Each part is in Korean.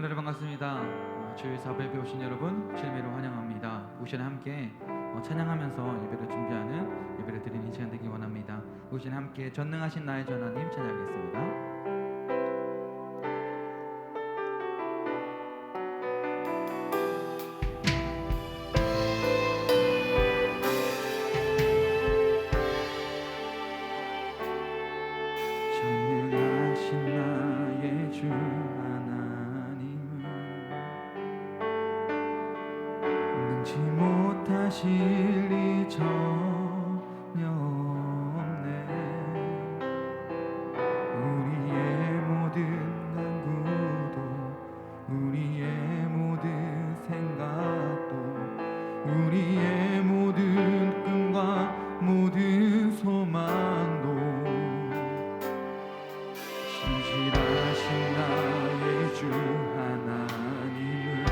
여러분 반갑습니다. 주일 사배에 오신 여러분 주님으로 환영합니다. 우리 시간에 함께 찬양하면서 예배를 준비하는 예배를 드리는 이 시간 되기 원합니다. 우리 시간에 함께 전능하신 나의 주 하나님 찬양하겠습니다. 못하실 리 전혀 없네. 우리의 모든 간구도 우리의 모든 생각도 우리의 모든 꿈과 모든 소망도 신실하신 나의 주 하나님을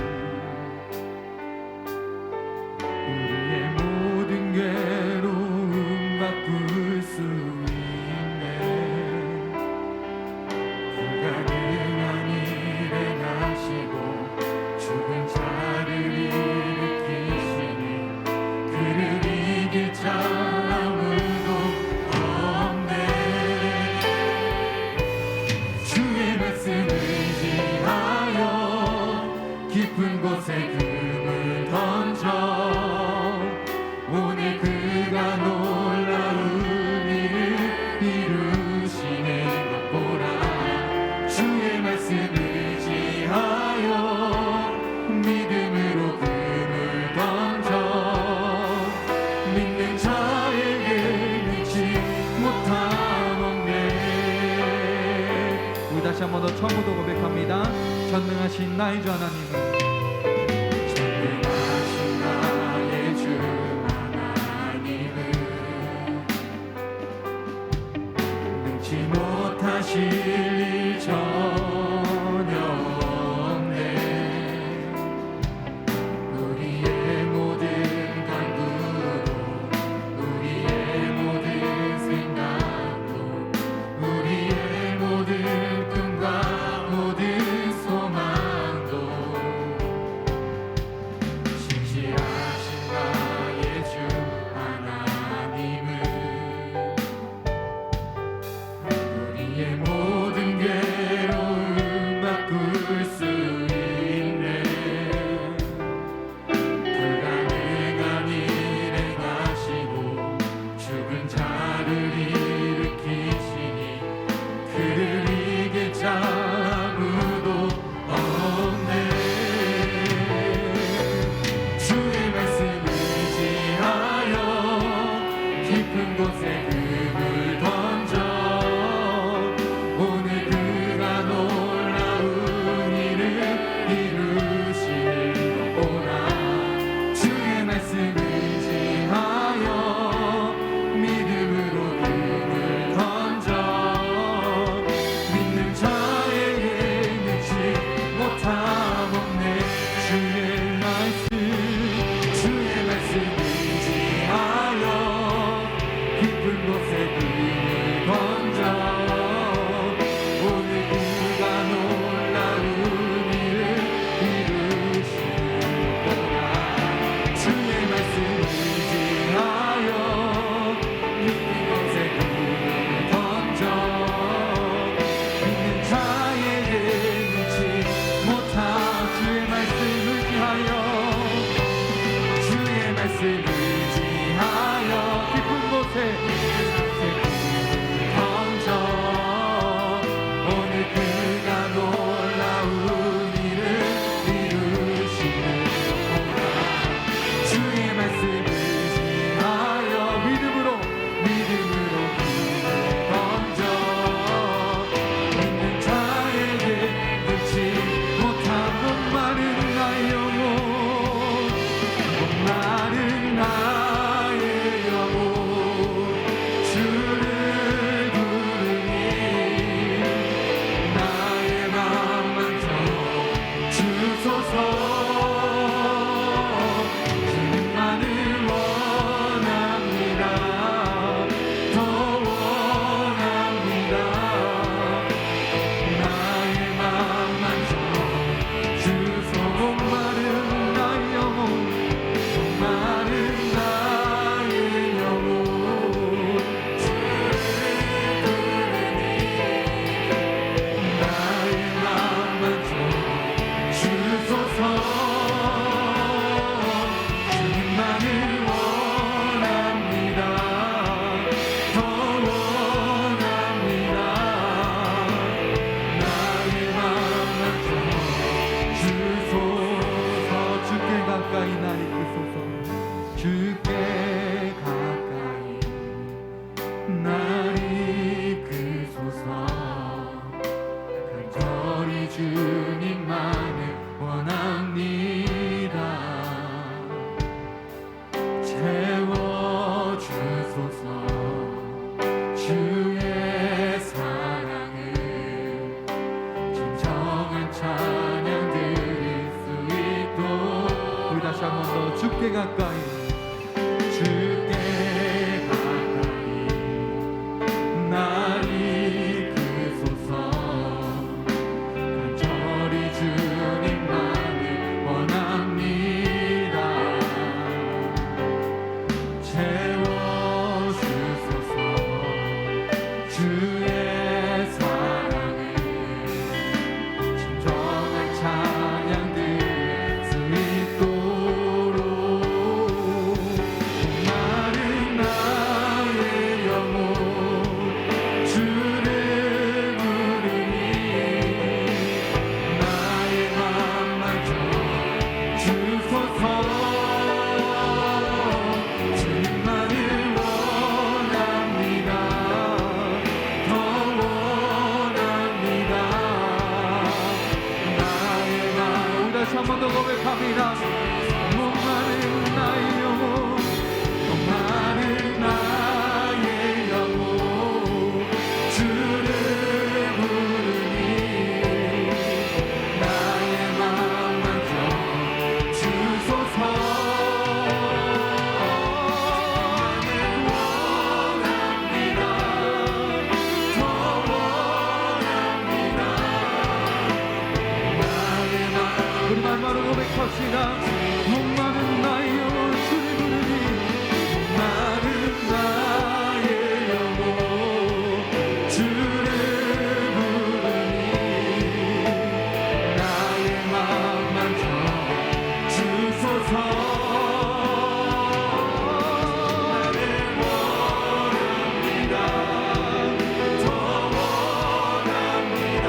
우리의 모든 괴로움 바꿀 수 있네. 불가능한 일 행하시고 죽은 자를 일으키시니 그를 이길 자 아무도 없네. 주의 말씀을 의지하여 깊은 곳에 금을 던져 오늘 그가 놀라운 일을 이루시는 것 보라. 주의 말씀을 의지하여 믿음으로 금을 던져 믿는 자에게 믿지 못함 없네. 우리 다시 한 번 더 처음부터 고백합니다. 전능하신 나의 주 하나님은 못하실 일 전혀 없네. 우리의 모든 간구도 우리의 모든 생각도 우리의 모든 꿈과 모든 소망도 주께 가까이 주께 가까이 날 이끄소서. 간절히 주님만을 원합니다. 채워주소서. 주의 사랑을 진정한 찬양 들을 수 있도록. 목마른 나의 영혼 주를 부르니 나의 맘마저 주소서. 주님만을 원합니다. 더 원합니다. 나의 맘 우리 다시 한 번 더 고백합니다. 목마른 나의 영혼 목마른 나의 영혼 주를 부르니 나의 맘마저 주소서. 나를 원합니다. 더 원합니다. 나의 맘 우리 마지막으로 고백합시다. 목마른 나의 영혼 주를 부르니 목마른 나의 영혼 주를 부르니 나의 맘마저 주소서. 나를 원합니다. 더 원합니다.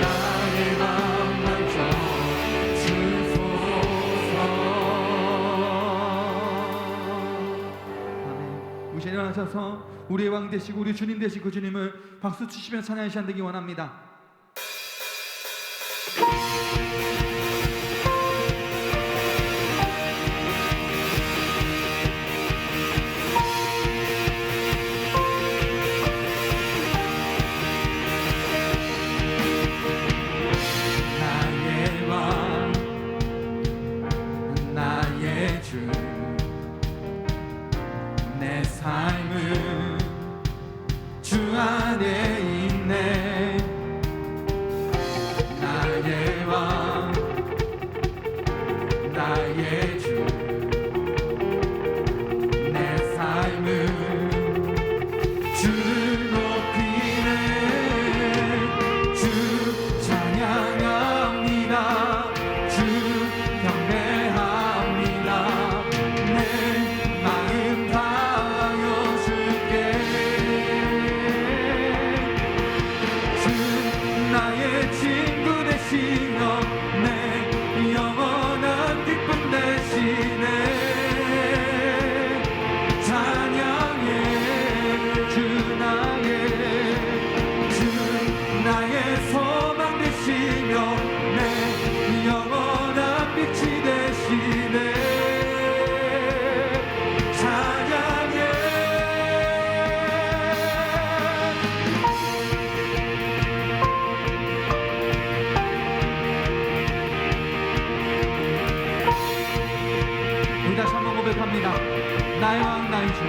나의 맘마저 주소서. 아멘. 우리 일어나셔서 우리의 왕 되시고 우리 주님 되시고 그 주님을 박수 치시며 찬양하시 안 되기 원합니다. 나의 왕 나의 주 내 삶은 주 안에 있네. 나의 왕 나의 주 내 삶은 주를 높이네. 주 찬양합니다. 주 경배합니다. 내 마음 다하여 주께. 주 나의 친구 되시며 내 영원한 기쁨 되시네. 찬양해. 주 나의 소망 되시며 내 영원한 빛이 되시네. 찬양해. 우리 다시 한번 고백합니다. 나의 왕 나의 주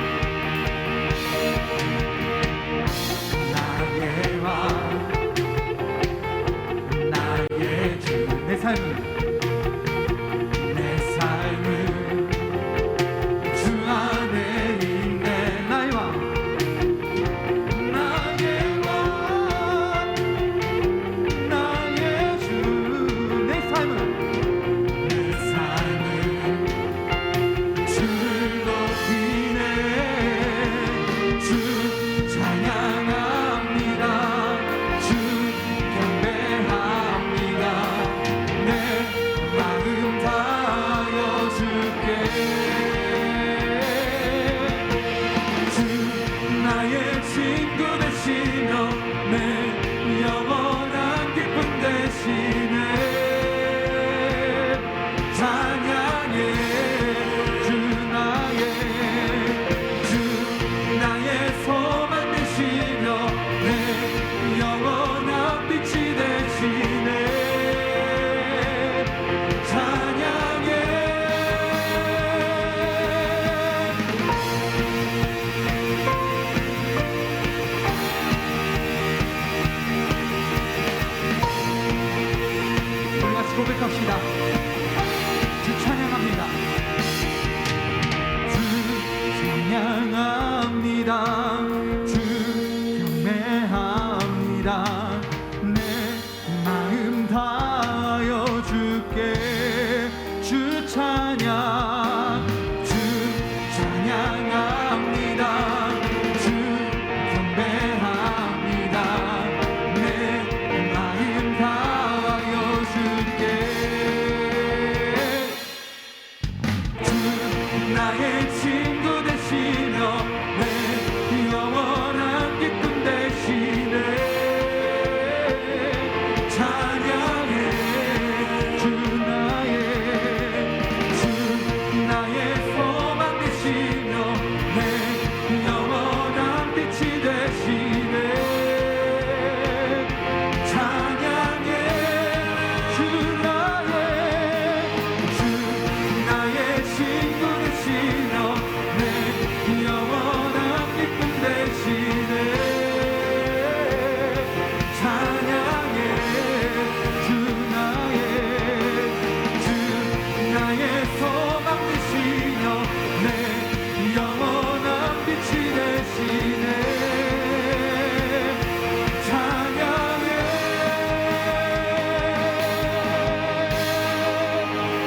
나의 왕 나의 주 내 삶은 내 삶은 주 안에 있네. 나의 왕 나의 왕 나의 주 내 삶은 내 삶은 주를 높이네. 주 찬양합니다. 주 경배합니다. 내 고백합시다. 주 찬양합니다. 주 찬양합니다. 주 경배합니다. 내 마음 다하여 주께 주 찬양. 주 찬양합니다. 주 경배합니다. 내 마음 다하여 주께 주 나의 친구 되시며 내 영원한 기쁨 되시네. 찬양해 주 나의 소망 되시며 내 영원한 빛이 되시네. 찬양해 주 나의 친구 되시며 내 영원한 기쁨 되시네. 찬양해 주 나의 소망 되시며 내 영원한 빛이 되시네. 찬양해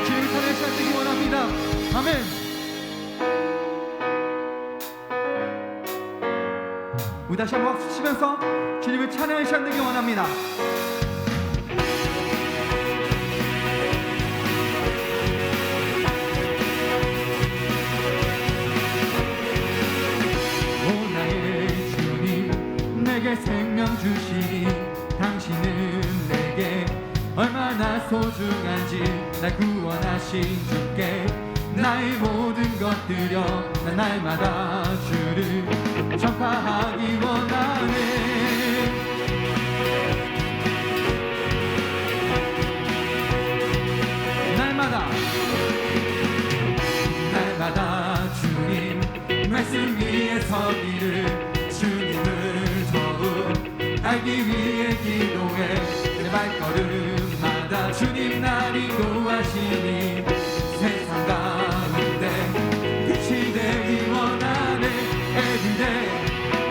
주님을 찬양할 시간 되기 원합니다. 아멘. 우리 다시 한번 박수 치면서 주님을 찬양할 시간 되기 원합니다. 오 나의 주님 내게 생명 주시니 당신은 내게 얼마나 소중한지 날 구원하신 주께 나의 모든 것 드려 난 날마다 주를 전파하기 원하네. 날마다 주님 말씀 위에 서기를 주님을 더욱 알기 위해 기도해. 내 발걸음마다 주님 날 인도하시니 세상 가운데 빛이 되기 원하네. Everyday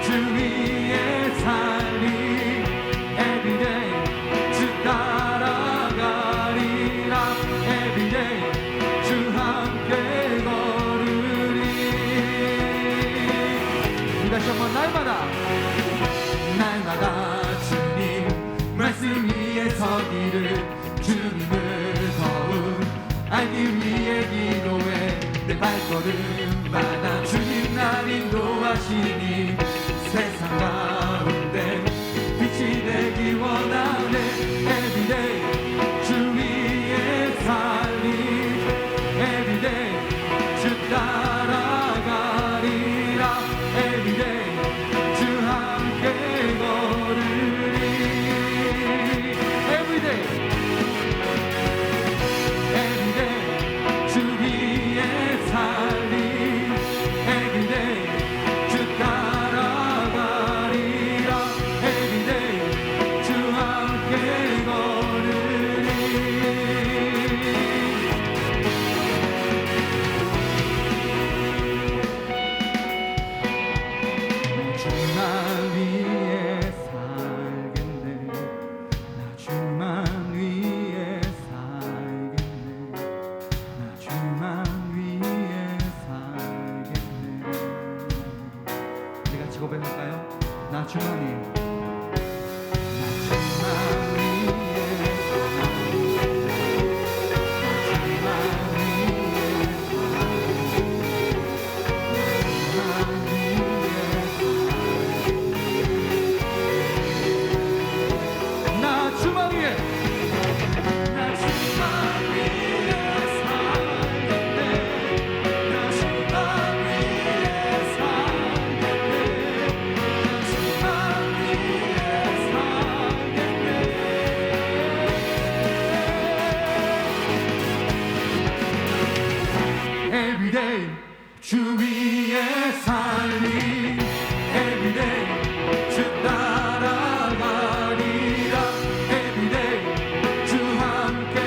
주 위에 살리 Everyday 주 따라가리라. Everyday 주 함께 걸으리. 다시 한번 날마다 주님 말씀 위에 서기를 주님을 더욱 알기 위해 기도해. 내 발걸음마다 주님 날 인도하시니 세상 가운데 빛이 되기 원하네. Everyday 주 위에 살리 Everyday 주 따라가리라. Everyday 주 함께 걸으리. Everyday 주 위에 살리 Everyday 주 따라가리라. Everyday 주 함께 걸으리. 주만 위해 살겠네. 나 주만 위해 살겠네. 나 주만 위해 살겠네. 우리 같이 고백할까요? 나 주만이 나 주만 위해 살겠네. 나 주만 위해 살겠네. 나 주만 위해 Everyday 주 위에 살리 Everyday 주 따라가리라 Everyday 주 함께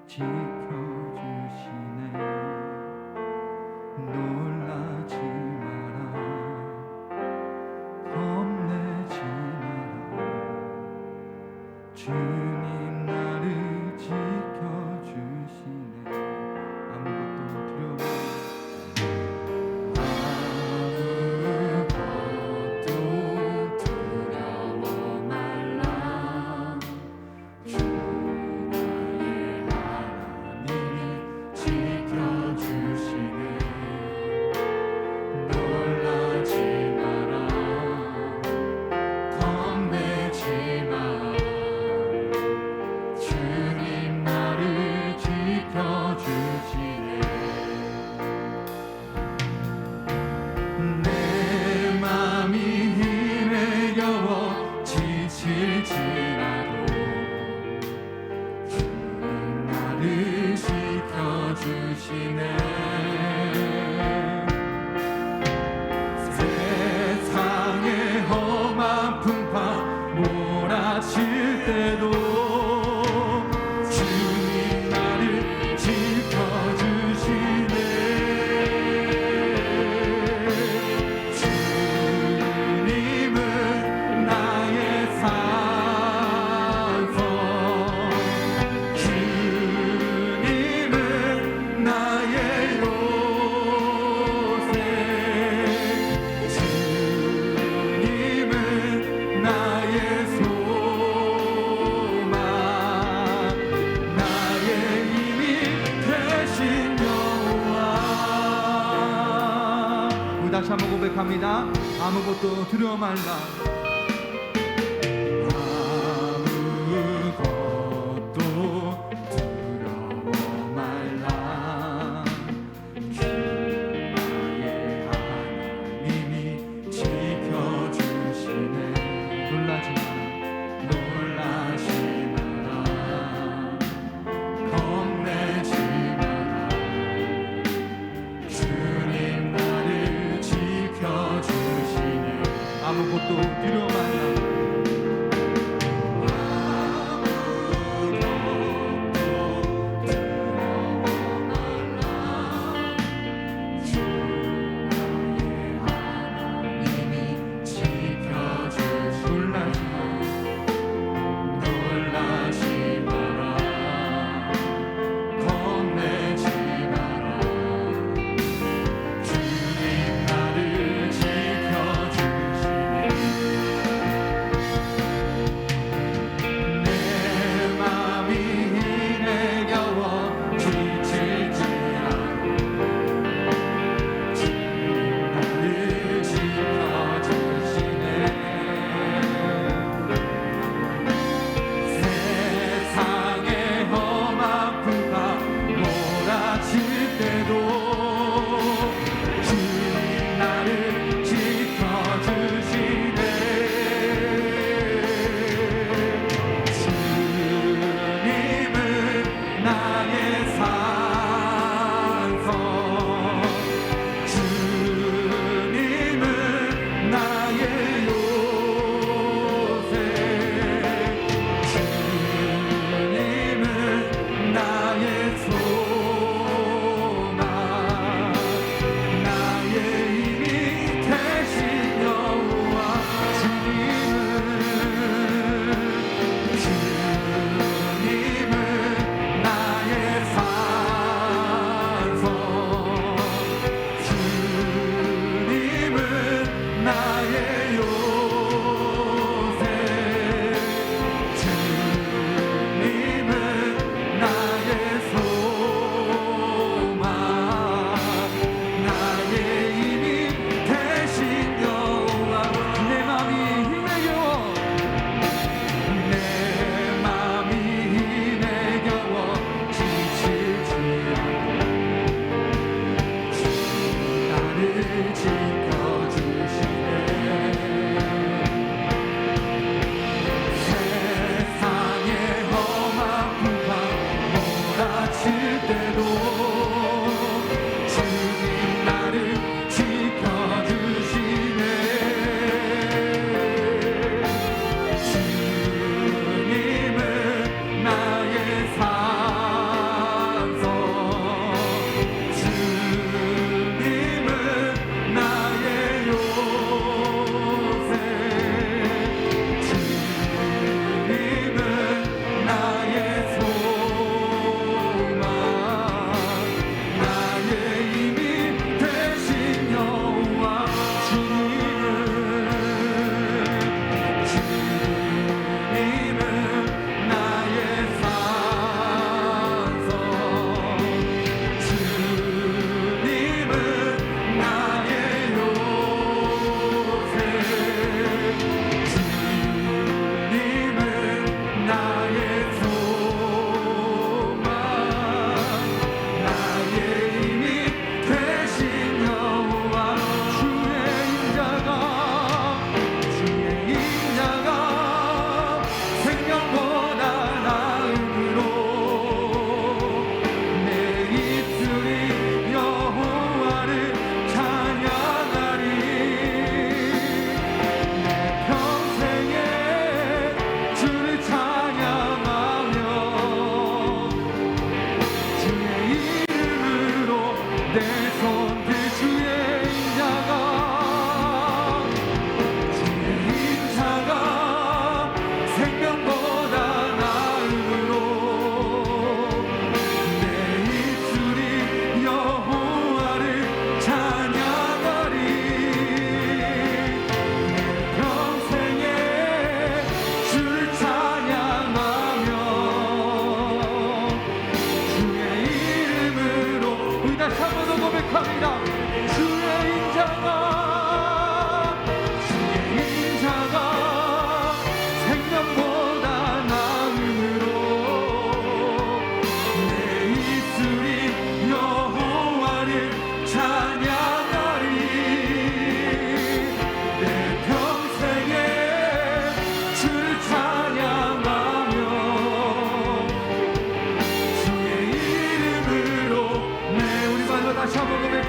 지켜주시네. 놀라지 마라, 겁내지 마라. 주님 나를 지켜주시네. 아무것도 두려워 세상의 험한 풍파 몰아칠 때도 주님 나를 지켜주시네. 주님은 나의 산성, 주님은 나의 요새, 주님은 나의 소망, 나의 힘이 되신 여호와. 우리 다시 한번 고백합니다. 아무것도 두려워 말라. 아무것도 두려워 말라. 나의 하나님이 지켜주시네. 놀라지 마라, 놀라지 마라, 겁내지 마라. 주님 나를 지켜주시네. 아무것도 두려워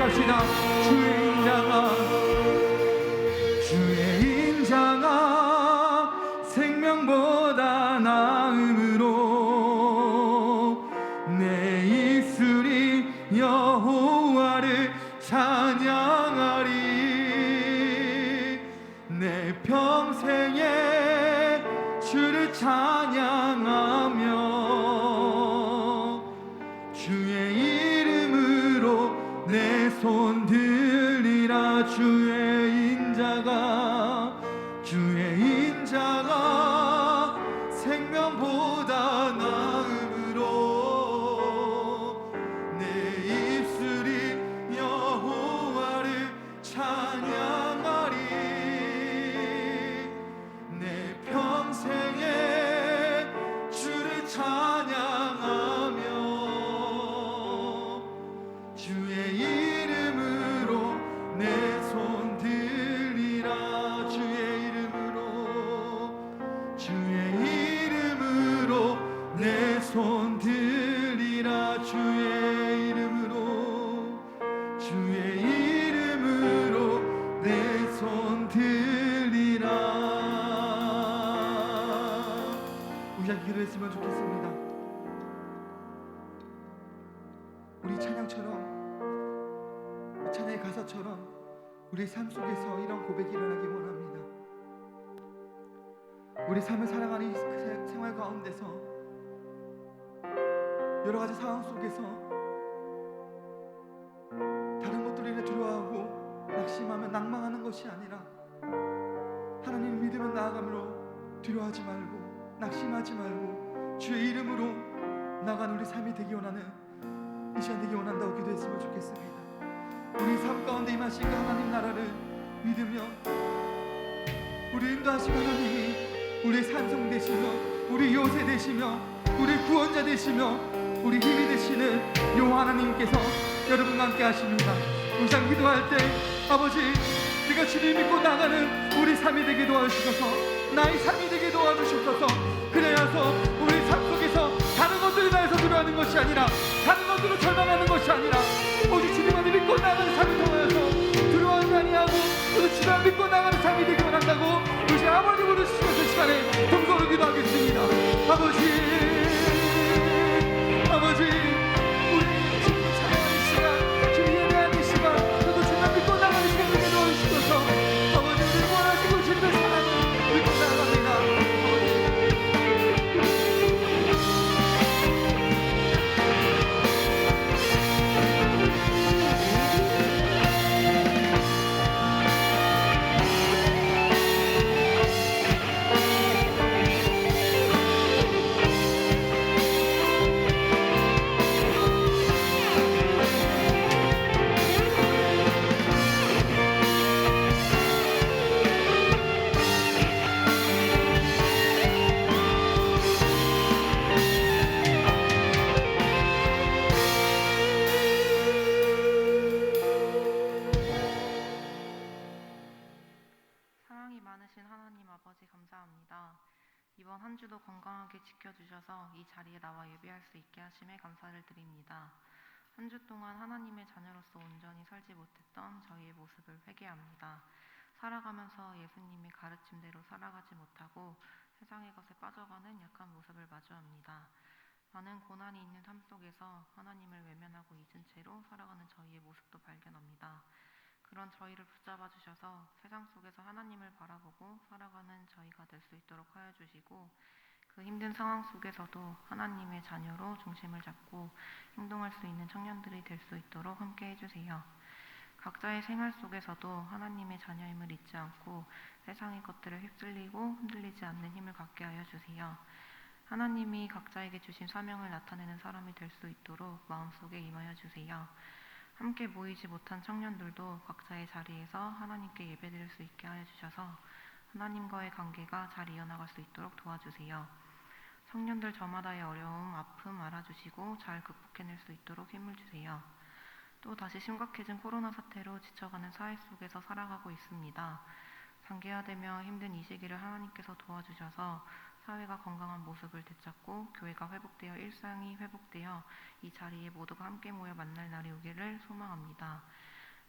기도합시다. 주의 인자가 생명보다 나음으로 내 입술이 여호와를 찬양하리. 내 평생에 주를 찬양하며 주의 이름으로 내 손 들리라. 주의 인자가 생명보다 나음으로 내 입술이 여호와를 찬양하리. 내 평생에 주를 찬양하며 주의 이름으로 내 손 들리라. 주의 이름으로 내 손 들리라. 주의 이름으로 내 손 들리라. 우리 한 기도했으면 좋겠습니다. 우리 찬양처럼, 이 찬양의 가사처럼 우리 삶 속에서 이런 고백이 일어나기 원합니다. 우리 삶을 살아가는 그 생활 가운데서 여러 가지 상황 속에서 다른 것들을 인해 두려워하고 낙심하며 낭망하는 것이 아니라 하나님을 믿으며 나아가므로 두려워하지 말고 낙심하지 말고 주의 이름으로 나아가는 우리 삶이 되기 원하는 이 시간 되기 원한다고 기도했으면 좋겠습니다. 우리 삶 가운데 임하시고 하나님 나라를 믿으며 우리 인도하시고 하나님이 우리 산성 되시며 우리 요새 되시며 우리 구원자 되시며 우리 힘이 되시는 여호와 하나님께서 여러분과 함께 하십니다. 우상 기도할 때 아버지 내가 주님 믿고 나가는 우리 삶이 되게 도와주셔서 나의 삶이 되게 도와주셔서 그래야서 우리 삶 속에서 다른 것들에 대해서 두려워하는 것이 아니라 다른 것들로 절망하는 것이 아니라 오직 주님만 믿고 나가는 삶을 통하여서 두려워하지 아니하고 오직 주님만 믿고 나가는 삶이 되기 원한다고 우리 아버지 부르시면서 시간에 동서로 기도하겠습니다. 아버지 우리 지금 찬양하는 시간 주님 예배하는 시간 저도 주님만 믿고 나가는 시간 되게 도와주셔서 아버지 우리를 원하시고 주님의 사랑을 믿고 나아갑니다. 이번 한 주도 건강하게 지켜주셔서 이 자리에 나와 예배할 수 있게 하심에 감사를 드립니다. 한 주 동안 하나님의 자녀로서 온전히 살지 못했던 저희의 모습을 회개합니다. 살아가면서 예수님의 가르침대로 살아가지 못하고 세상의 것에 빠져가는 약한 모습을 마주합니다. 많은 고난이 있는 삶 속에서 하나님을 외면하고 잊은 채로 살아가는 저희의 모습도 발견합니다. 그런 저희를 붙잡아 주셔서 세상 속에서 하나님을 바라보고 살아가는 저희가 될 수 있도록 하여 주시고 그 힘든 상황 속에서도 하나님의 자녀로 중심을 잡고 행동할 수 있는 청년들이 될 수 있도록 함께 해주세요. 각자의 생활 속에서도 하나님의 자녀임을 잊지 않고 세상의 것들을 휩쓸리고 흔들리지 않는 힘을 갖게 하여 주세요. 하나님이 각자에게 주신 사명을 나타내는 사람이 될 수 있도록 마음속에 임하여 주세요. 함께 모이지 못한 청년들도 각자의 자리에서 하나님께 예배드릴 수 있게 하여 주셔서 하나님과의 관계가 잘 이어나갈 수 있도록 도와주세요. 청년들 저마다의 어려움, 아픔 알아주시고 잘 극복해낼 수 있도록 힘을 주세요. 또 다시 심각해진 코로나 사태로 지쳐가는 사회 속에서 살아가고 있습니다. 장기화되며 힘든 이 시기를 하나님께서 도와주셔서 사회가 건강한 모습을 되찾고 교회가 회복되어 일상이 회복되어 이 자리에 모두가 함께 모여 만날 날이 오기를 소망합니다.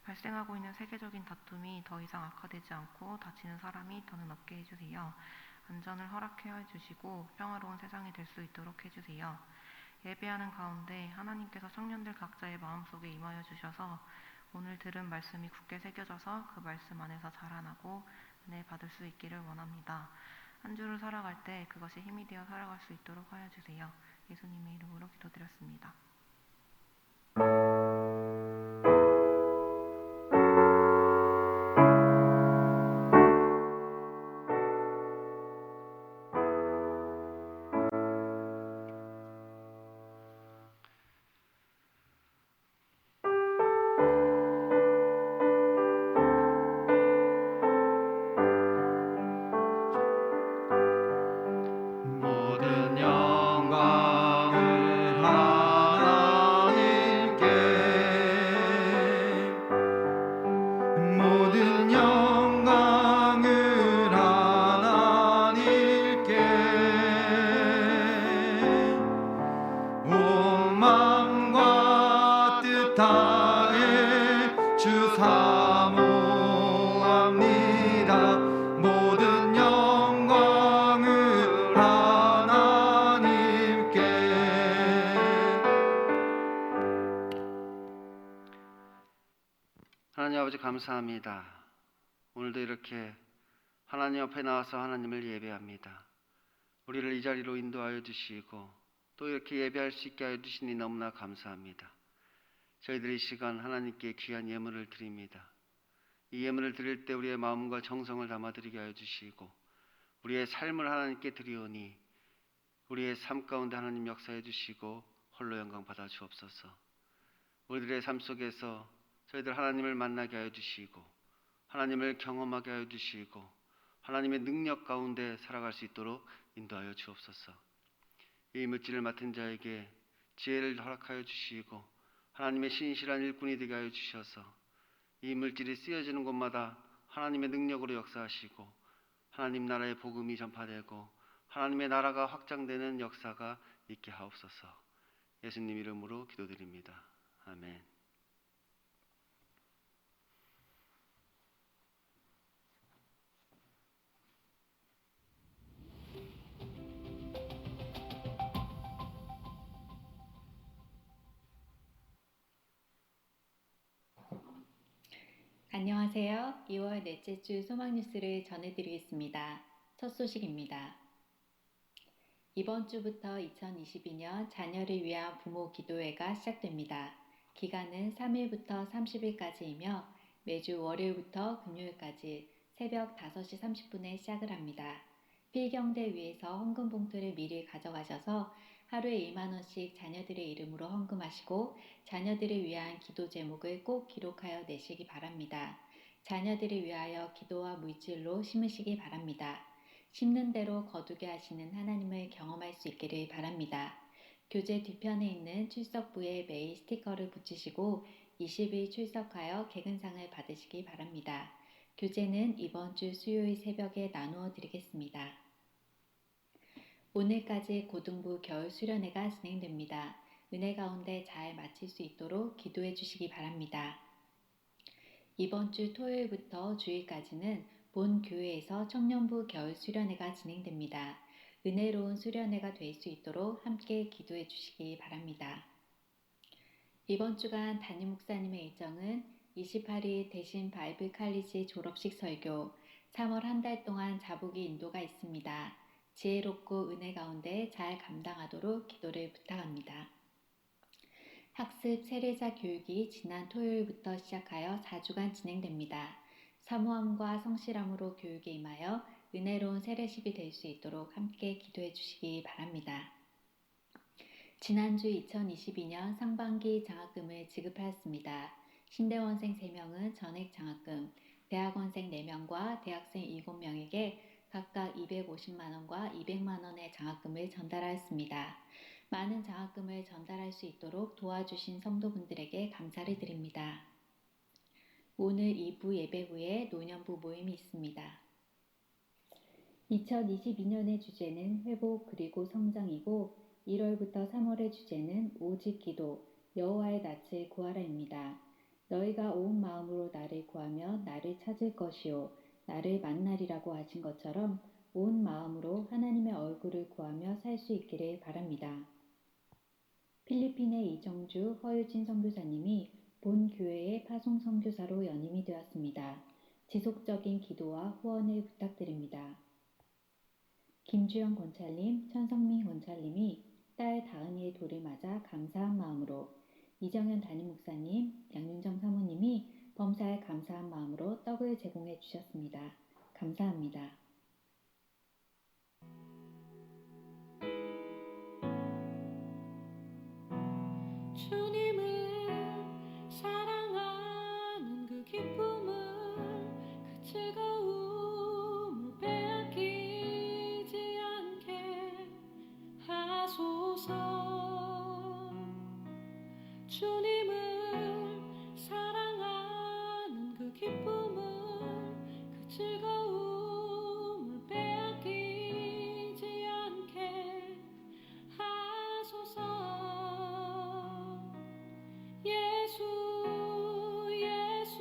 발생하고 있는 세계적인 다툼이 더 이상 악화되지 않고 다치는 사람이 더는 없게 해주세요. 안전을 허락해 주시고 평화로운 세상이 될 수 있도록 해주세요. 예배하는 가운데 하나님께서 청년들 각자의 마음속에 임하여 주셔서 오늘 들은 말씀이 굳게 새겨져서 그 말씀 안에서 자라나고 은혜 받을 수 있기를 원합니다. 한 주를 살아갈 때 그것이 힘이 되어 살아갈 수 있도록 하여 주세요. 예수님의 이름으로 기도드렸습니다. 모든 영광을 하나님께, 모든 영광을 하나님께, 온 마음과 뜻 다해 주 사모합니다. 모든 영광을 하나님께. 하나님 아버지 감사합니다. 오늘도 이렇게 하나님 앞에 나와서 하나님을 예배합니다. 우리를 이 자리로 인도하여 주시고 또 이렇게 예배할 수 있게 하여 주시니 너무나 감사합니다. 저희들이 이 시간 하나님께 귀한 예물을 드립니다. 이 예물을 드릴 때 우리의 마음과 정성을 담아드리게 하여 주시고 우리의 삶을 하나님께 드리오니 우리의 삶 가운데 하나님 역사해 주시고 홀로 영광 받아 주옵소서. 우리들의 삶 속에서 저희들 하나님을 만나게 하여 주시고 하나님을 경험하게 하여 주시고 하나님의 능력 가운데 살아갈 수 있도록 인도하여 주옵소서. 이 물질을 맡은 자에게 지혜를 허락하여 주시고 하나님의 신실한 일꾼이 되게 하여 주셔서 이 물질이 쓰여지는 곳마다 하나님의 능력으로 역사하시고 하나님 나라의 복음이 전파되고 하나님의 나라가 확장되는 역사가 있게 하옵소서. 예수님 이름으로 기도드립니다. 아멘. 안녕하세요. 2월 넷째 주 소망 뉴스를 전해드리겠습니다. 첫 소식입니다. 이번 주부터 2022년 자녀를 위한 부모 기도회가 시작됩니다. 기간은 3일부터 30일까지이며 매주 월요일부터 금요일까지 새벽 5시 30분에 시작을 합니다. 필경대 위에서 헌금 봉투를 미리 가져가셔서 하루에 2만 원씩 자녀들의 이름으로 헌금하시고 자녀들을 위한 기도 제목을 꼭 기록하여 내시기 바랍니다. 자녀들을 위하여 기도와 물질로 심으시기 바랍니다. 심는 대로 거두게 하시는 하나님을 경험할 수 있기를 바랍니다. 교재 뒤편에 있는 출석부에 매일 스티커를 붙이시고 20일 출석하여 개근상을 받으시기 바랍니다. 교재는 이번 주 수요일 새벽에 나누어 드리겠습니다. 오늘까지 고등부 겨울 수련회가 진행됩니다. 은혜 가운데 잘 마칠 수 있도록 기도해 주시기 바랍니다. 이번 주 토요일부터 주일까지는 본 교회에서 청년부 겨울 수련회가 진행됩니다. 은혜로운 수련회가 될 수 있도록 함께 기도해 주시기 바랍니다. 이번 주간 담임 목사님의 일정은 28일 대신 바이블 칼리지 졸업식 설교, 3월 한 달 동안 자부기 인도가 있습니다. 지혜롭고 은혜 가운데 잘 감당하도록 기도를 부탁합니다. 학습 세례자 교육이 지난 토요일부터 시작하여 4주간 진행됩니다. 사모함과 성실함으로 교육에 임하여 은혜로운 세례식이 될 수 있도록 함께 기도해 주시기 바랍니다. 지난주 2022년 상반기 장학금을 지급하였습니다. 신대원생 3명은 전액 장학금, 대학원생 4명과 대학생 7명에게 각각 250만원과 200만원의 장학금을 전달하였습니다. 많은 장학금을 전달할 수 있도록 도와주신 성도분들에게 감사를 드립니다. 오늘 2부 예배 후에 노년부 모임이 있습니다. 2022년의 주제는 회복 그리고 성장이고 1월부터 3월의 주제는 오직 기도, 여호와의 낯을 구하라입니다. 너희가 온 마음으로 나를 구하며 나를 찾을 것이요 나를 만나리라고 하신 것처럼 온 마음으로 하나님의 얼굴을 구하며 살 수 있기를 바랍니다. 필리핀의 이정주 허유진 선교사님이 본 교회의 파송 선교사로 연임이 되었습니다. 지속적인 기도와 후원을 부탁드립니다. 김주영 권찰님, 천성민 권찰님이 딸 다은이의 돌을 맞아 감사한 마음으로, 이정현 담임 목사님, 양윤정 사모님이 범사에 감사한 마음으로 떡을 제공해 주셨습니다. 감사합니다. 주님을 사랑하는 그 기쁨을 그 즐거움을 빼앗기지 않게 하소서. 주님을 사랑하는 그 기쁨을 그 즐거움을 빼앗기지 않게 하소서. 예수 예수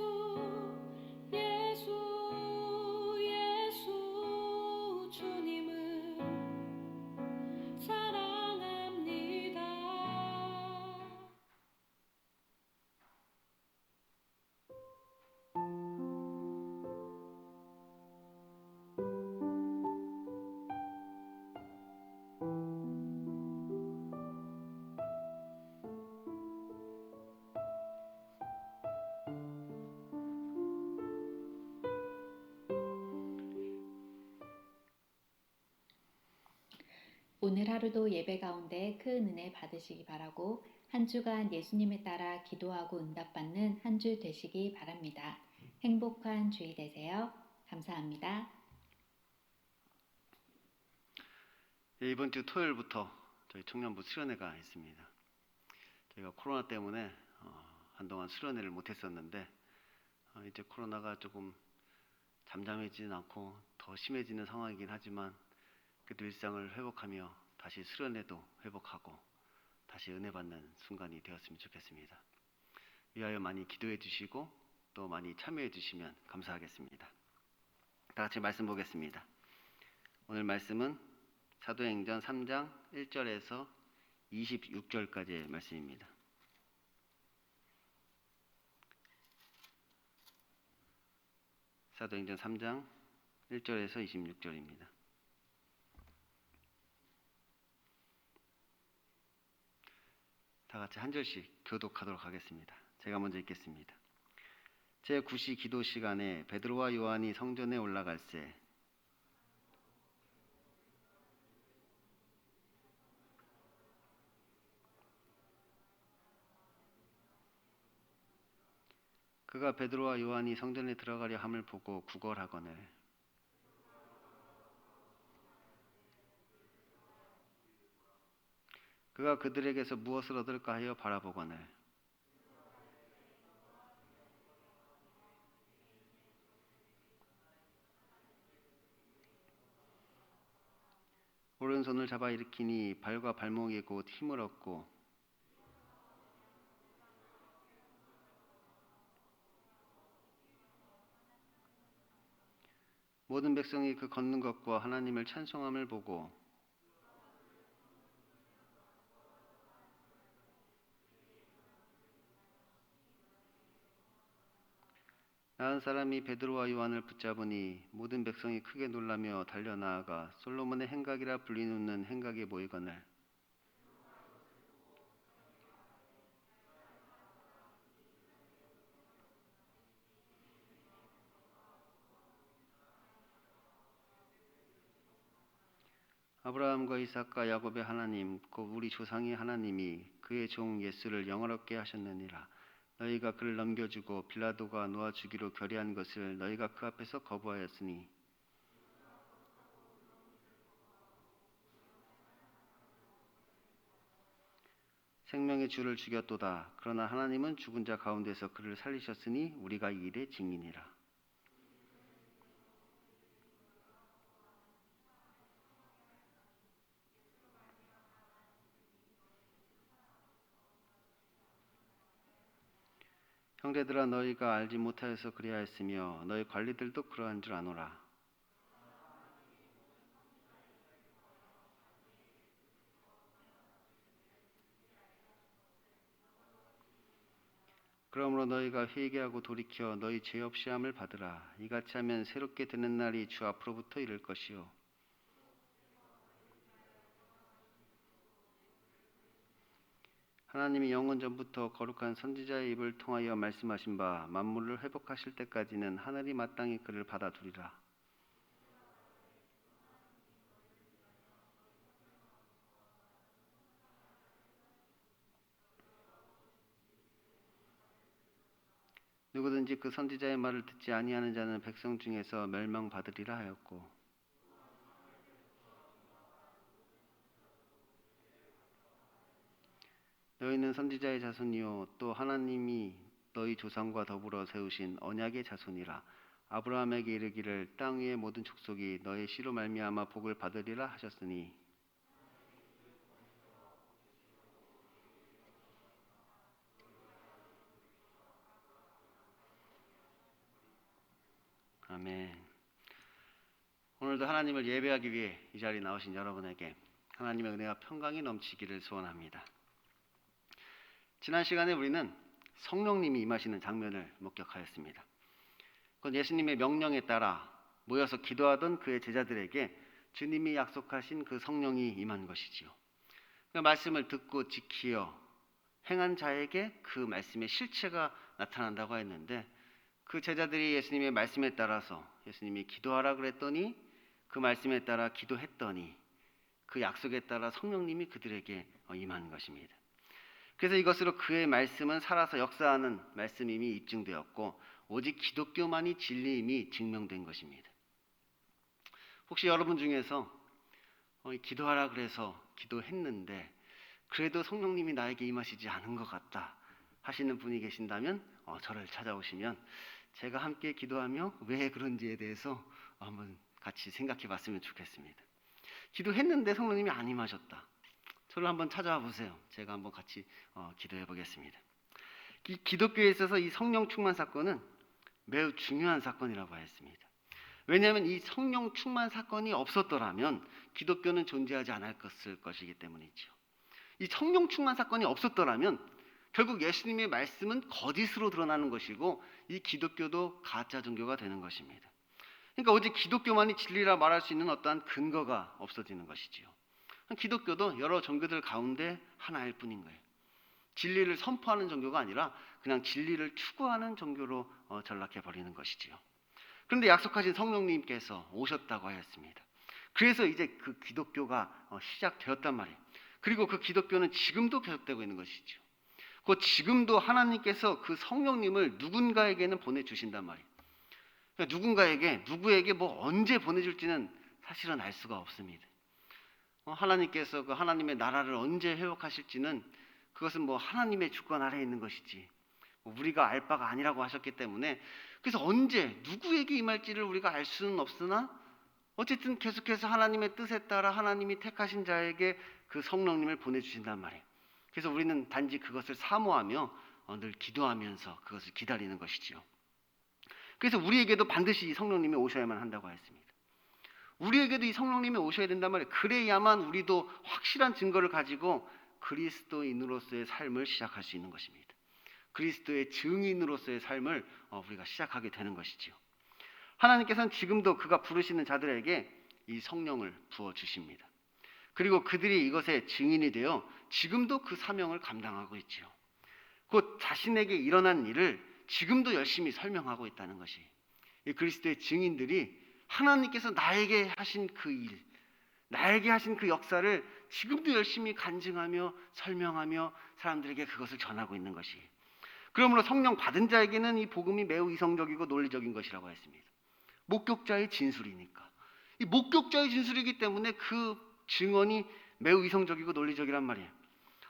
예수 예수 주님을 사랑합니다. 오늘 하루도 예배 가운데 큰 은혜 받으시기 바라고 한 주간 예수님을 따라 기도하고 응답받는 한 주 되시기 바랍니다. 행복한 주일 되세요. 감사합니다. 예, 이번 주 토요일부터 저희 청년부 수련회가 있습니다. 저희가 코로나 때문에 한동안 수련회를 못했었는데 이제 코로나가 조금 잠잠해지진 않고 더 심해지는 상황이긴 하지만 그래도 일상을 회복하며 다시 수련회도 회복하고 다시 은혜 받는 순간이 되었으면 좋겠습니다. 위하여 많이 기도해 주시고 또 많이 참여해 주시면 감사하겠습니다. 다 같이 말씀 보겠습니다. 오늘 말씀은 사도행전 3장 1절에서 26절까지의 말씀입니다. 사도행전 3장 1절에서 26절입니다. 다 같이 한 절씩 교독하도록 하겠습니다. 제가 먼저 읽겠습니다. 제9시 기도 시간에 베드로와 요한이 성전에 올라갈새 그가 베드로와 요한이 성전에 들어가려 함을 보고 구걸하거늘 그가 그들에게서 무엇을 얻을까 하여 바라보거늘 오른손을 잡아 일으키니 발과 발목에 곧 힘을 얻고 모든 백성이 그 걷는 것과 하나님을 찬송함을 보고 나은 사람이 베드로와 요한을 붙잡으니 모든 백성이 크게 놀라며 달려나아가 솔로몬의 행각이라 불리는 행각에 모이거늘 아브라함과 이삭과 야곱의 하나님 곧 우리 조상의 하나님이 그의 종 예수를 영화롭게 하셨느니라. 너희가 그를 넘겨주고 빌라도가 놓아 주기로 결의한 것을 너희가 그 앞에서 거부하였으니 생명의 주를 죽였도다. 그러나 하나님은 죽은 자 가운데서 그를 살리셨으니 우리가 이 일의 증인이라. 형제들아 너희가 알지 못하여서 그리하였으며 너희 관리들도 그러한 줄 아노라. 그러므로 너희가 회개하고 돌이켜 너희 죄 없이 함을 받으라. 이같이 하면 새롭게 되는 날이 주 앞으로부터 이를 것이요 하나님이 영원 전부터 거룩한 선지자의 입을 통하여 말씀하신 바 만물을 회복하실 때까지는 하늘이 마땅히 그를 받아두리라. 누구든지 그 선지자의 말을 듣지 아니하는 자는 백성 중에서 멸망받으리라 하였고 너희는 선지자의 자손이요 또 하나님이 너희 조상과 더불어 세우신 언약의 자손이라. 아브라함에게 이르기를 땅 위의 모든 족속이 너의 씨로 말미암아 복을 받으리라 하셨으니 아멘. 오늘도 하나님을 예배하기 위해 이 자리에 나오신 여러분에게 하나님의 은혜와 평강이 넘치기를 소원합니다. 지난 시간에 우리는 성령님이 임하시는 장면을 목격하였습니다. 그건 예수님의 명령에 따라 모여서 기도하던 그의 제자들에게 주님이 약속하신 그 성령이 임한 것이지요. 그 말씀을 듣고 지키어 행한 자에게 그 말씀의 실체가 나타난다고 했는데 그 제자들이 예수님의 말씀에 따라서 예수님이 기도하라 그랬더니 그 말씀에 따라 기도했더니 그 약속에 따라 성령님이 그들에게 임한 것입니다. 그래서 이것으로 그의 말씀은 살아서 역사하는 말씀임이 입증되었고 오직 기독교만이 진리임이 증명된 것입니다. 혹시 여러분 중에서 기도하라 그래서 기도했는데 그래도 성령님이 나에게 임하시지 않은 것 같다 하시는 분이 계신다면 저를 찾아오시면 제가 함께 기도하며 왜 그런지에 대해서 한번 같이 생각해 봤으면 좋겠습니다. 기도했는데 성령님이 안 임하셨다. 저를 한번 찾아와 보세요. 제가 한번 같이 기도해 보겠습니다. 기독교에 있어서 이 성령 충만 사건은 매우 중요한 사건이라고 하였습니다. 왜냐하면 이 성령 충만 사건이 없었더라면 기독교는 존재하지 않았을 것이기 때문이죠. 이 성령 충만 사건이 없었더라면 결국 예수님의 말씀은 거짓으로 드러나는 것이고 이 기독교도 가짜 종교가 되는 것입니다. 그러니까 오직 기독교만이 진리라 말할 수 있는 어떠한 근거가 없어지는 것이지요. 기독교도 여러 종교들 가운데 하나일 뿐인 거예요. 진리를 선포하는 종교가 아니라 그냥 진리를 추구하는 종교로 전락해 버리는 것이지요. 그런데 약속하신 성령님께서 오셨다고 하였습니다. 그래서 이제 그 기독교가 시작되었단 말이에요. 그리고 그 기독교는 지금도 계속되고 있는 것이죠. 그 지금도 하나님께서 그 성령님을 누군가에게는 보내주신단 말이에요. 그러니까 누구에게 뭐 언제 보내줄지는 사실은 알 수가 없습니다. 하나님께서 그 하나님의 나라를 언제 회복하실지는 그것은 뭐 하나님의 주권 아래에 있는 것이지 우리가 알 바가 아니라고 하셨기 때문에 그래서 언제 누구에게 임할지를 우리가 알 수는 없으나 어쨌든 계속해서 하나님의 뜻에 따라 하나님이 택하신 자에게 그 성령님을 보내주신단 말이에요. 그래서 우리는 단지 그것을 사모하며 늘 기도하면서 그것을 기다리는 것이지요. 그래서 우리에게도 반드시 이 성령님이 오셔야만 한다고 했습니다. 우리에게도 이 성령님이 오셔야 된단 말이에요. 그래야만 우리도 확실한 증거를 가지고 그리스도인으로서의 삶을 시작할 수 있는 것입니다. 그리스도의 증인으로서의 삶을 우리가 시작하게 되는 것이지요. 하나님께서는 지금도 그가 부르시는 자들에게 이 성령을 부어주십니다. 그리고 그들이 이것의 증인이 되어 지금도 그 사명을 감당하고 있지요. 곧 자신에게 일어난 일을 지금도 열심히 설명하고 있다는 것이 이 그리스도의 증인들이 하나님께서 나에게 하신 그 일, 나에게 하신 그 역사를 지금도 열심히 간증하며 설명하며 사람들에게 그것을 전하고 있는 것이. 그러므로 성령 받은 자에게는 이 복음이 매우 이성적이고 논리적인 것이라고 했습니다. 목격자의 진술이니까. 이 목격자의 진술이기 때문에 그 증언이 매우 이성적이고 논리적이란 말이에요.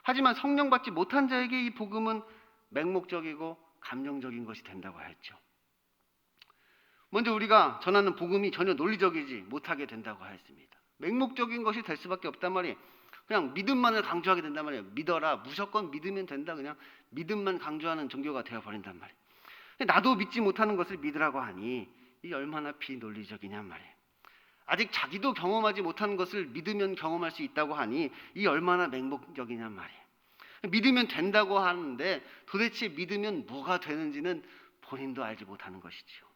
하지만 성령 받지 못한 자에게 이 복음은 맹목적이고 감정적인 것이 된다고 하였죠. 먼저 우리가 전하는 복음이 전혀 논리적이지 못하게 된다고 하였습니다. 맹목적인 것이 될 수밖에 없단 말이에요. 그냥 믿음만을 강조하게 된단 말이에요. 믿어라, 무조건 믿으면 된다, 그냥 믿음만 강조하는 종교가 되어버린단 말이에요. 근데 나도 믿지 못하는 것을 믿으라고 하니 이 얼마나 비논리적이냔 말이에요. 아직 자기도 경험하지 못하는 것을 믿으면 경험할 수 있다고 하니 이 얼마나 맹목적이냔 말이에요. 믿으면 된다고 하는데 도대체 믿으면 뭐가 되는지는 본인도 알지 못하는 것이지요.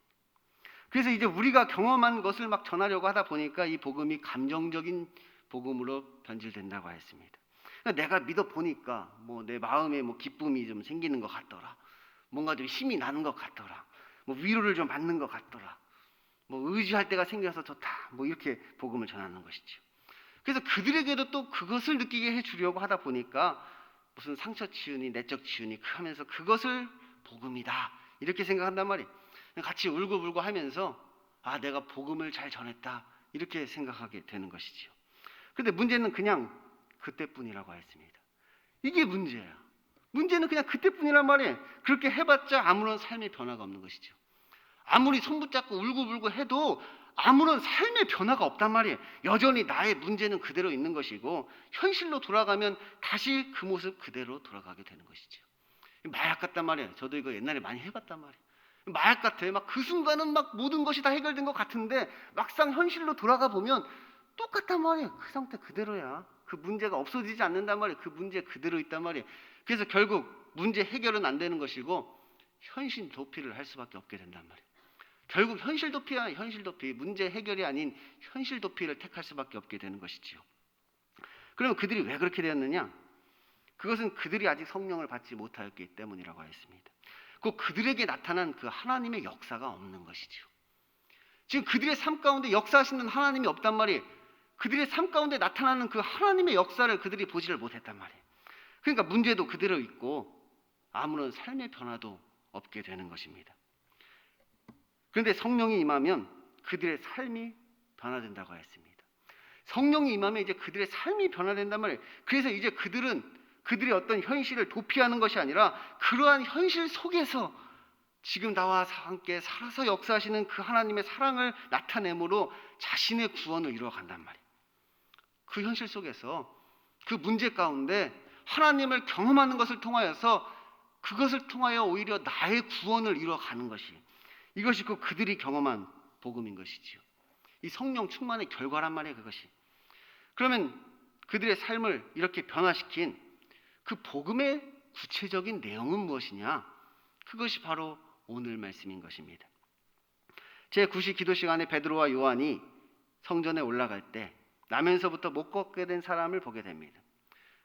그래서 이제 우리가 경험한 것을 막 전하려고 하다 보니까 이 복음이 감정적인 복음으로 변질된다고 했습니다. 그러니까 내가 믿어 보니까 뭐 내 마음에 뭐 기쁨이 좀 생기는 것 같더라, 뭔가 좀 힘이 나는 것 같더라, 뭐 위로를 좀 받는 것 같더라, 뭐 의지할 때가 생겨서 좋다, 뭐 이렇게 복음을 전하는 것이죠. 그래서 그들에게도 또 그것을 느끼게 해주려고 하다 보니까 무슨 상처 치유니 내적 치유니 하면서 그것을 복음이다 이렇게 생각한단 말이에요. 같이 울고불고 하면서 아, 내가 복음을 잘 전했다 이렇게 생각하게 되는 것이지요. 그런데 문제는 그냥 그때뿐이라고 했습니다. 이게 문제예요. 문제는 그냥 그때뿐이란 말이에요. 그렇게 해봤자 아무런 삶의 변화가 없는 것이죠. 아무리 손붙잡고 울고불고 해도 아무런 삶의 변화가 없단 말이에요. 여전히 나의 문제는 그대로 있는 것이고 현실로 돌아가면 다시 그 모습 그대로 돌아가게 되는 것이죠. 마약 같단 말이에요. 저도 이거 옛날에 많이 해봤단 말이에요. 마약 같아. 막 그 순간은 막 모든 것이 다 해결된 것 같은데 막상 현실로 돌아가 보면 똑같단 말이에요. 그 상태 그대로야. 그 문제가 없어지지 않는단 말이에요. 그 문제 그대로 있단 말이에요. 그래서 결국 문제 해결은 안 되는 것이고 현실 도피를 할 수밖에 없게 된단 말이에요. 결국 현실 도피야. 현실 도피. 문제 해결이 아닌 현실 도피를 택할 수밖에 없게 되는 것이지요. 그러면 그들이 왜 그렇게 되었느냐? 그것은 그들이 아직 성령을 받지 못하였기 때문이라고 하였습니다. 그들에게 나타난 그 하나님의 역사가 없는 것이지요. 지금 그들의 삶 가운데 역사하시는 하나님이 없단 말이에요. 그들의 삶 가운데 나타나는 그 하나님의 역사를 그들이 보지를 못했단 말이에요. 그러니까 문제도 그대로 있고 아무런 삶의 변화도 없게 되는 것입니다. 그런데 성령이 임하면 그들의 삶이 변화된다고 했습니다. 성령이 임하면 이제 그들의 삶이 변화된단 말이에요. 그래서 이제 그들의 어떤 현실을 도피하는 것이 아니라 그러한 현실 속에서 지금 나와 함께 살아서 역사하시는 그 하나님의 사랑을 나타내므로 자신의 구원을 이루어간단 말이에요. 그 현실 속에서 그 문제 가운데 하나님을 경험하는 것을 통하여서 그것을 통하여 오히려 나의 구원을 이루어가는 것이 이것이 그들이 경험한 복음인 것이지요. 이 성령 충만의 결과란 말이에요. 그것이. 그러면 그들의 삶을 이렇게 변화시킨 그 복음의 구체적인 내용은 무엇이냐? 그것이 바로 오늘 말씀인 것입니다. 제9시 기도 시간에 베드로와 요한이 성전에 올라갈 때 나면서부터 못 걷게 된 사람을 보게 됩니다.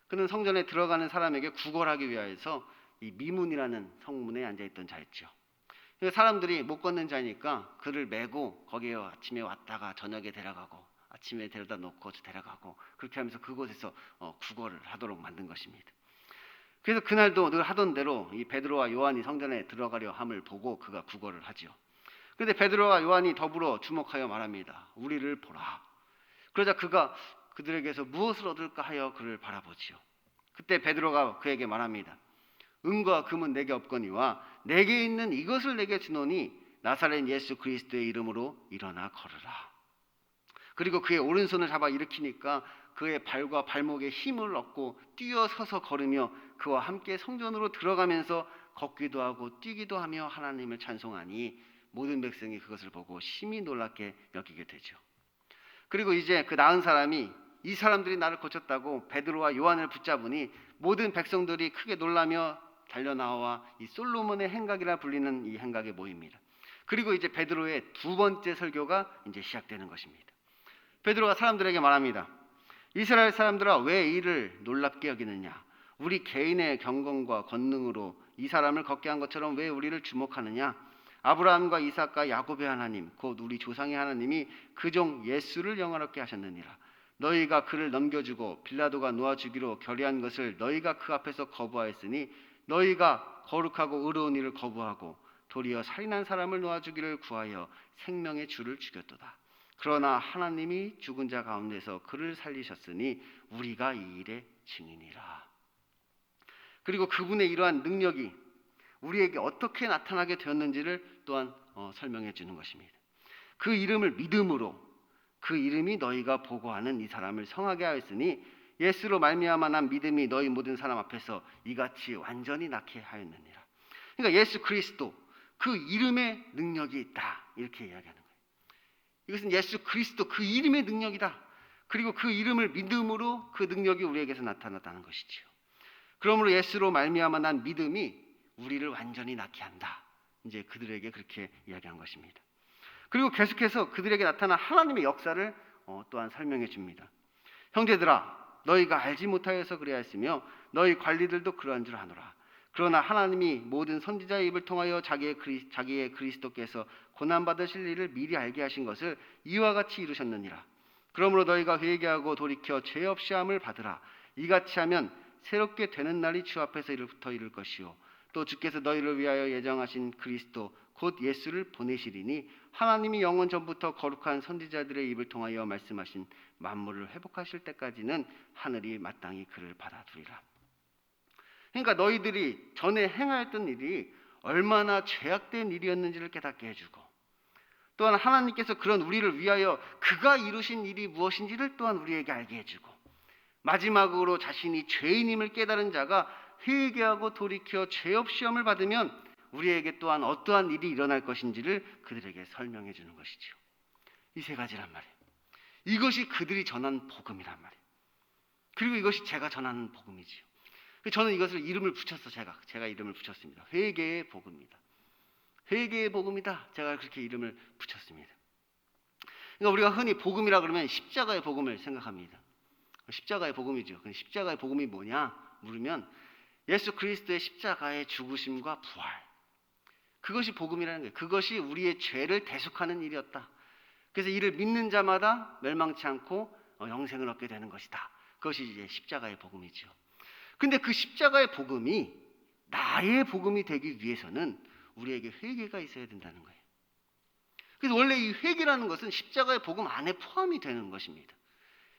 그는 성전에 들어가는 사람에게 구걸하기 위하여서 이 미문이라는 성문에 앉아있던 자였죠. 사람들이 못 걷는 자니까 그를 메고 거기에 아침에 왔다가 저녁에 데려가고 아침에 데려다 놓고 데려가고 그렇게 하면서 그곳에서 구걸을 하도록 만든 것입니다. 그래서 그날도 늘 하던 대로 이 베드로와 요한이 성전에 들어가려 함을 보고 그가 구걸을 하지요. 그런데 베드로와 요한이 더불어 주목하여 말합니다. 우리를 보라. 그러자 그가 그들에게서 무엇을 얻을까 하여 그를 바라보지요. 그때 베드로가 그에게 말합니다. 은과 금은 내게 없거니와 내게 있는 이것을 내게 주노니 나사렛 예수 그리스도의 이름으로 일어나 걸으라. 그리고 그의 오른손을 잡아 일으키니까 그의 발과 발목에 힘을 얻고 뛰어서서 걸으며 그와 함께 성전으로 들어가면서 걷기도 하고 뛰기도 하며 하나님을 찬송하니 모든 백성이 그것을 보고 심히 놀랍게 여기게 되죠. 그리고 이제 그 나은 사람이 이 사람들이 나를 고쳤다고 베드로와 요한을 붙잡으니 모든 백성들이 크게 놀라며 달려나와 이 솔로몬의 행각이라 불리는 이 행각에 모입니다. 그리고 이제 베드로의 두 번째 설교가 이제 시작되는 것입니다. 베드로가 사람들에게 말합니다. 이스라엘 사람들아 왜 이를 놀랍게 여기느냐? 우리 개인의 경건과 권능으로 이 사람을 걷게 한 것처럼 왜 우리를 주목하느냐? 아브라함과 이삭과 야곱의 하나님 곧 우리 조상의 하나님이 그 종 예수를 영화롭게 하셨느니라. 너희가 그를 넘겨주고 빌라도가 놓아주기로 결의한 것을 너희가 그 앞에서 거부하였으니 너희가 거룩하고 의로운 일을 거부하고 도리어 살인한 사람을 놓아주기를 구하여 생명의 주를 죽였도다. 그러나 하나님이 죽은 자 가운데서 그를 살리셨으니 우리가 이 일의 증인이라. 그리고 그분의 이러한 능력이 우리에게 어떻게 나타나게 되었는지를 또한 설명해 주는 것입니다. 그 이름을 믿음으로 그 이름이 너희가 보고하는 이 사람을 성하게 하였으니 예수로 말미암아 난 믿음이 너희 모든 사람 앞에서 이같이 완전히 낫게 하였느니라. 그러니까 예수 그리스도 그 이름의 능력이 있다 이렇게 이야기하는 거예요. 이것은 예수 그리스도 그 이름의 능력이다. 그리고 그 이름을 믿음으로 그 능력이 우리에게서 나타났다는 것이지요. 그러므로 예수로 말미암아 난 믿음이 우리를 완전히 낫게 한다. 이제 그들에게 그렇게 이야기한 것입니다. 그리고 계속해서 그들에게 나타난 하나님의 역사를 또한 설명해 줍니다. 형제들아 너희가 알지 못하여서 그리하였으며 너희 관리들도 그러한 줄 아노라. 그러나 하나님이 모든 선지자의 입을 통하여 자기의 그리스도께서 고난받으실 일을 미리 알게 하신 것을 이와 같이 이루셨느니라. 그러므로 너희가 회개하고 돌이켜 죄 없이 함을 받으라. 이같이 하면 새롭게 되는 날이 주 앞에서 이르부터 이룰 것이요 또 주께서 너희를 위하여 예정하신 그리스도 곧 예수를 보내시리니 하나님이 영원 전부터 거룩한 선지자들의 입을 통하여 말씀하신 만물을 회복하실 때까지는 하늘이 마땅히 그를 받아두리라. 그러니까 너희들이 전에 행하였던 일이 얼마나 죄악된 일이었는지를 깨닫게 해주고 또한 하나님께서 그런 우리를 위하여 그가 이루신 일이 무엇인지를 또한 우리에게 알게 해주고 마지막으로 자신이 죄인임을 깨달은 자가 회개하고 돌이켜 죄 없이 시험을 받으면 우리에게 또한 어떠한 일이 일어날 것인지를 그들에게 설명해 주는 것이죠. 이 세 가지란 말이에요. 이것이 그들이 전한 복음이란 말이에요. 그리고 이것이 제가 전하는 복음이지요. 저는 이것을 이름을 붙였어. 제가 이름을 붙였습니다. 회개의 복음이다. 회개의 복음이다. 제가 그렇게 이름을 붙였습니다. 그러니까 우리가 흔히 복음이라 그러면 십자가의 복음을 생각합니다. 십자가의 복음이죠. 근데 십자가의 복음이 뭐냐 물으면 예수 그리스도의 십자가의 죽으심과 부활, 그것이 복음이라는 거예요. 그것이 우리의 죄를 대속하는 일이었다. 그래서 이를 믿는 자마다 멸망치 않고 영생을 얻게 되는 것이다. 그것이 이제 십자가의 복음이죠. 근데 그 십자가의 복음이 나의 복음이 되기 위해서는 우리에게 회개가 있어야 된다는 거예요. 그래서 원래 이 회개라는 것은 십자가의 복음 안에 포함이 되는 것입니다.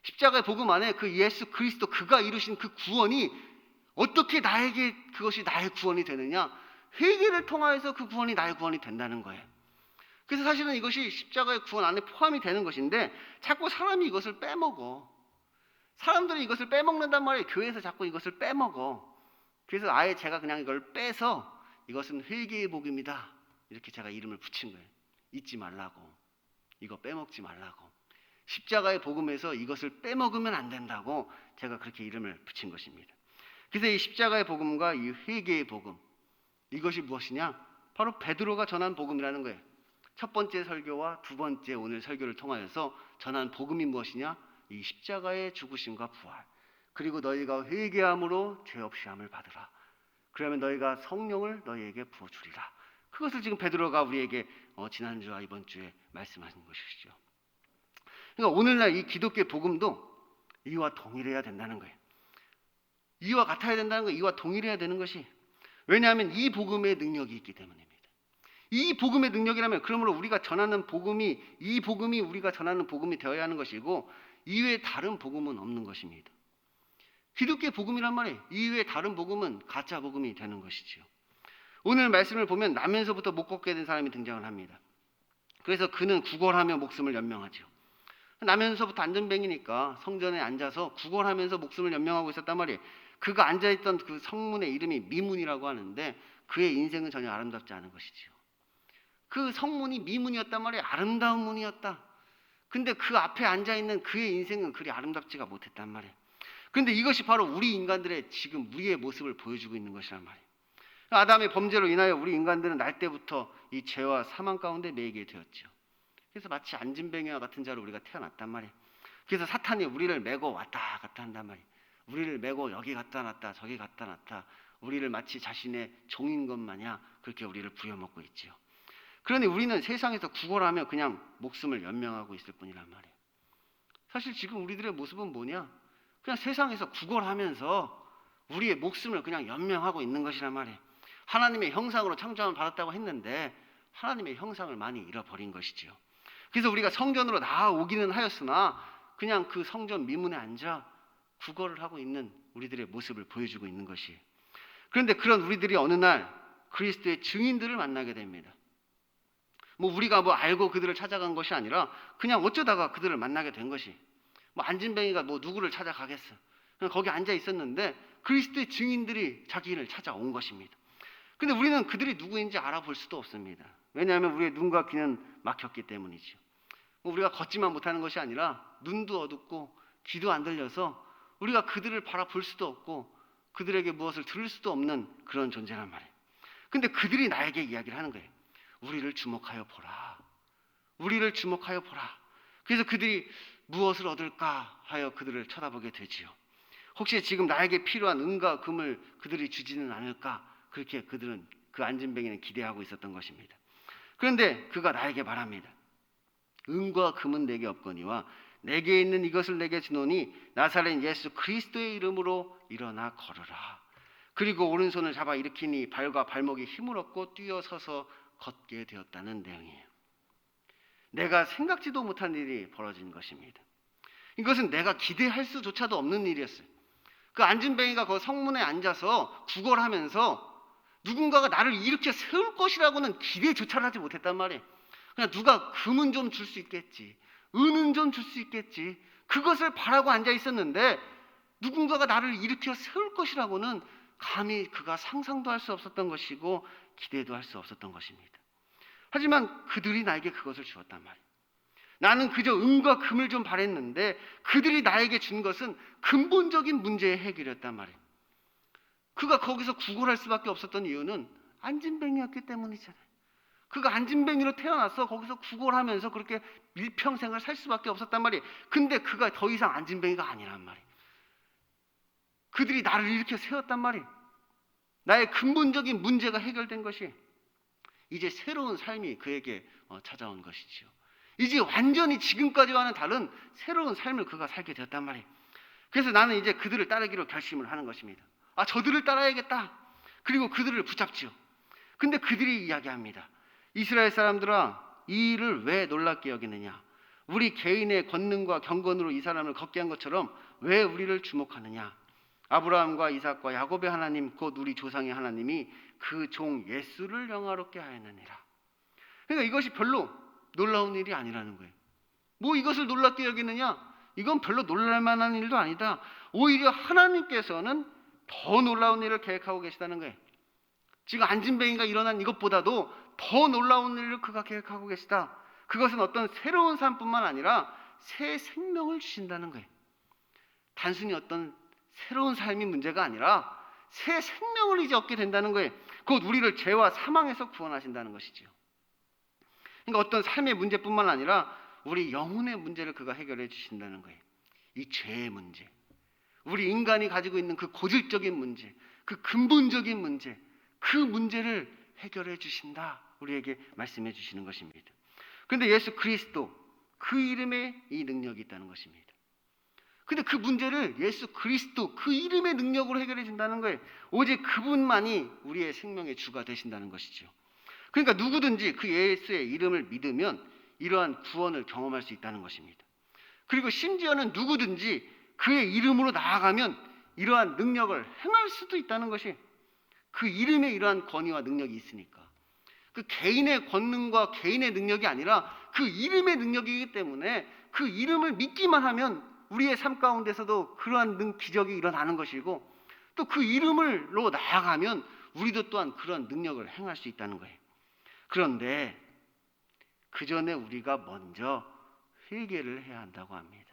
십자가의 복음 안에 그 예수 그리스도 그가 이루신 그 구원이 어떻게 나에게 그것이 나의 구원이 되느냐? 회개를 통하여서 그 구원이 나의 구원이 된다는 거예요. 그래서 사실은 이것이 십자가의 구원 안에 포함이 되는 것인데 자꾸 사람이 이것을 빼먹어. 사람들이 이것을 빼먹는단 말이에요. 교회에서 자꾸 이것을 빼먹어. 그래서 아예 제가 그냥 이걸 빼서 이것은 회개의 복음이다. 이렇게 제가 이름을 붙인 거예요. 잊지 말라고. 이거 빼먹지 말라고. 십자가의 복음에서 이것을 빼먹으면 안 된다고 제가 그렇게 이름을 붙인 것입니다. 그래서 이 십자가의 복음과 이 회개의 복음, 이것이 무엇이냐? 바로 베드로가 전한 복음이라는 거예요. 첫 번째 설교와 두 번째 오늘 설교를 통하여서 전한 복음이 무엇이냐? 이 십자가의 죽으심과 부활, 그리고 너희가 회개함으로 죄 없이 함을 받으라. 그러면 너희가 성령을 너희에게 부어주리라. 그것을 지금 베드로가 우리에게 지난주와 이번 주에 말씀하신 것이죠. 그러니까 오늘날 이 기독교의 복음도 이와 동일해야 된다는 거예요. 이와 같아야 된다는 거예요. 이와 동일해야 되는 것이. 왜냐하면 이 복음의 능력이 있기 때문입니다. 이 복음의 능력이라면 그러므로 우리가 전하는 복음이 이 복음이 우리가 전하는 복음이 되어야 하는 것이고 이외에 다른 복음은 없는 것입니다. 기독교의 복음이란 말이에요. 이외에 다른 복음은 가짜 복음이 되는 것이지요. 오늘 말씀을 보면 나면서부터 못 걷게 된 사람이 등장을 합니다. 그래서 그는 구걸하며 목숨을 연명하죠. 나면서부터 안전뱅이니까 성전에 앉아서 구걸하면서 목숨을 연명하고 있었단 말이에요. 그가 앉아있던 그 성문의 이름이 미문이라고 하는데 그의 인생은 전혀 아름답지 않은 것이지요. 그 성문이 미문이었단 말이에요. 아름다운 문이었다. 근데 그 앞에 앉아있는 그의 인생은 그리 아름답지가 못했단 말이에요. 근데 이것이 바로 우리 인간들의 지금 우리의 모습을 보여주고 있는 것이란 말이에요. 아담의 범죄로 인하여 우리 인간들은 날 때부터 이 죄와 사망 가운데 매이게 되었죠. 그래서 마치 안진뱅이와 같은 자로 우리가 태어났단 말이에요. 그래서 사탄이 우리를 메고 왔다 갔다 한단 말이에요. 우리를 메고 여기 갔다 놨다 저기 갔다 놨다, 우리를 마치 자신의 종인 것 마냥 그렇게 우리를 부려먹고 있지요. 그러니 우리는 세상에서 구걸하며 그냥 목숨을 연명하고 있을 뿐이란 말이에요. 사실 지금 우리들의 모습은 뭐냐? 그냥 세상에서 구걸하면서 우리의 목숨을 그냥 연명하고 있는 것이란 말이에요. 하나님의 형상으로 창조함을 받았다고 했는데 하나님의 형상을 많이 잃어버린 것이지요. 그래서 우리가 성전으로 나아오기는 하였으나 그냥 그 성전 미문에 앉아 구걸을 하고 있는 우리들의 모습을 보여주고 있는 것이에요. 그런데 그런 우리들이 어느 날 그리스도의 증인들을 만나게 됩니다. 우리가 알고 그들을 찾아간 것이 아니라 그냥 어쩌다가 그들을 만나게 된 것이. 안진뱅이가 누구를 찾아가겠어. 그냥 거기 앉아 있었는데 그리스도의 증인들이 자기를 찾아온 것입니다. 근데 우리는 그들이 누구인지 알아볼 수도 없습니다. 왜냐하면 우리의 눈과 귀는 막혔기 때문이죠. 우리가 걷지만 못하는 것이 아니라 눈도 어둡고 귀도 안 들려서 우리가 그들을 바라볼 수도 없고 그들에게 무엇을 들을 수도 없는 그런 존재란 말이에요. 근데 그들이 나에게 이야기를 하는 거예요. 우리를 주목하여 보라. 우리를 주목하여 보라. 그래서 그들이 무엇을 얻을까 하여 그들을 쳐다보게 되지요. 혹시 지금 나에게 필요한 은과 금을 그들이 주지는 않을까? 그렇게 그들은, 그 안진뱅이는 기대하고 있었던 것입니다. 그런데 그가 나에게 말합니다. 은과 금은 내게 없거니와 내게 있는 이것을 내게 주노니 나사렛 예수 그리스도의 이름으로 일어나 걸으라. 그리고 오른손을 잡아 일으키니 발과 발목에 힘을 얻고 뛰어서서 걷게 되었다는 내용이에요. 내가 생각지도 못한 일이 벌어진 것입니다. 이것은 내가 기대할 수조차도 없는 일이었어요. 그 안진뱅이가 그 성문에 앉아서 구걸하면서 누군가가 나를 일으켜 세울 것이라고는 기대조차 하지 못했단 말이에요. 그냥 누가 금은 좀 줄 수 있겠지, 은은 좀 줄 수 있겠지, 그것을 바라고 앉아 있었는데 누군가가 나를 일으켜 세울 것이라고는 감히 그가 상상도 할 수 없었던 것이고 기대도 할 수 없었던 것입니다. 하지만 그들이 나에게 그것을 주었단 말이에요. 나는 그저 은과 금을 좀 바랬는데 그들이 나에게 준 것은 근본적인 문제의 해결이었단 말이에요. 그가 거기서 구걸할 수밖에 없었던 이유는 안진뱅이였기 때문이잖아요. 그가 안진뱅이로 태어나서 거기서 구걸하면서 그렇게 일평생을 살 수밖에 없었단 말이에요. 근데 그가 더 이상 안진뱅이가 아니란 말이에요. 그들이 나를 일으켜 세웠단 말이에요. 나의 근본적인 문제가 해결된 것이 이제 새로운 삶이 그에게 찾아온 것이지요. 이제 완전히 지금까지와는 다른 새로운 삶을 그가 살게 되었단 말이에요. 그래서 나는 이제 그들을 따르기로 결심을 하는 것입니다. 저들을 따라야겠다. 그리고 그들을 붙잡지요. 근데 그들이 이야기합니다. 이스라엘 사람들아, 이 일을 왜 놀랍게 여기느냐? 우리 개인의 권능과 경건으로 이 사람을 걷게 한 것처럼 왜 우리를 주목하느냐? 아브라함과 이삭과 야곱의 하나님 곧 우리 조상의 하나님이 그 종 예수를 영화롭게 하였느니라. 그러니까 이것이 별로 놀라운 일이 아니라는 거예요. 뭐 이것을 놀랍게 여기느냐? 이건 별로 놀랄 만한 일도 아니다. 오히려 하나님께서는 더 놀라운 일을 계획하고 계시다는 거예요. 지금 안진뱅이가 일어난 이것보다도 더 놀라운 일을 그가 계획하고 계시다. 그것은 어떤 새로운 삶뿐만 아니라 새 생명을 주신다는 거예요. 단순히 어떤 새로운 삶이 문제가 아니라 새 생명을 이제 얻게 된다는 거예요. 곧 우리를 죄와 사망에서 구원하신다는 것이죠. 그러니까 어떤 삶의 문제뿐만 아니라 우리 영혼의 문제를 그가 해결해 주신다는 거예요. 이 죄의 문제, 우리 인간이 가지고 있는 그 고질적인 문제, 그 근본적인 문제, 그 문제를 해결해 주신다. 우리에게 말씀해 주시는 것입니다. 그런데 예수 그리스도, 그 이름에 이 능력이 있다는 것입니다. 근데 그 문제를 예수 그리스도 그 이름의 능력으로 해결해 준다는 거예요. 오직 그분만이 우리의 생명의 주가 되신다는 것이죠. 그러니까 누구든지 그 예수의 이름을 믿으면 이러한 구원을 경험할 수 있다는 것입니다. 그리고 심지어는 누구든지 그의 이름으로 나아가면 이러한 능력을 행할 수도 있다는 것이, 그 이름에 이러한 권위와 능력이 있으니까. 그 개인의 권능과 개인의 능력이 아니라 그 이름의 능력이기 때문에 그 이름을 믿기만 하면 우리의 삶 가운데서도 그러한 기적이 일어나는 것이고, 또 그 이름으로 나아가면 우리도 또한 그런 능력을 행할 수 있다는 거예요. 그런데 그 전에 우리가 먼저 회개를 해야 한다고 합니다.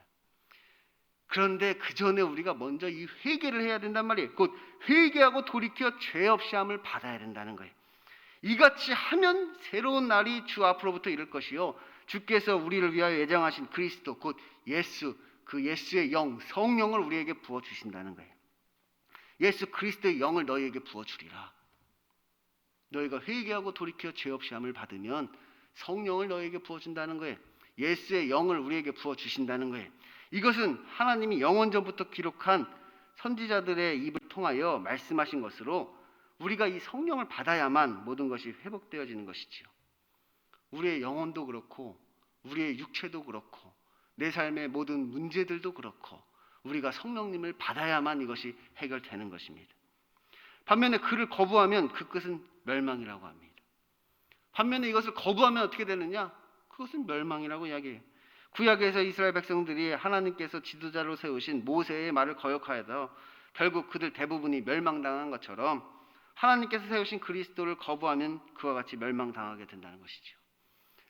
그런데 그 전에 우리가 먼저 이 회개를 해야 된단 말이에요. 곧 회개하고 돌이켜 죄 없이 함을 받아야 된다는 거예요. 이같이 하면 새로운 날이 주 앞으로부터 이를 것이요, 주께서 우리를 위하여 예정하신 그리스도 곧 예수, 그 예수의 영, 성령을 우리에게 부어주신다는 거예요. 예수 그리스도의 영을 너희에게 부어주리라. 너희가 회개하고 돌이켜 죄 없이 함을 받으면 성령을 너희에게 부어준다는 거예요. 예수의 영을 우리에게 부어주신다는 거예요. 이것은 하나님이 영원 전부터 기록한 선지자들의 입을 통하여 말씀하신 것으로 우리가 이 성령을 받아야만 모든 것이 회복되어지는 것이지요. 우리의 영혼도 그렇고 우리의 육체도 그렇고 내 삶의 모든 문제들도 그렇고 우리가 성령님을 받아야만 이것이 해결되는 것입니다. 반면에 그를 거부하면 그 끝은 멸망이라고 합니다. 반면에 이것을 거부하면 어떻게 되느냐? 그것은 멸망이라고 이야기해요. 구약에서 이스라엘 백성들이 하나님께서 지도자로 세우신 모세의 말을 거역하여서 결국 그들 대부분이 멸망당한 것처럼 하나님께서 세우신 그리스도를 거부하면 그와 같이 멸망당하게 된다는 것이죠.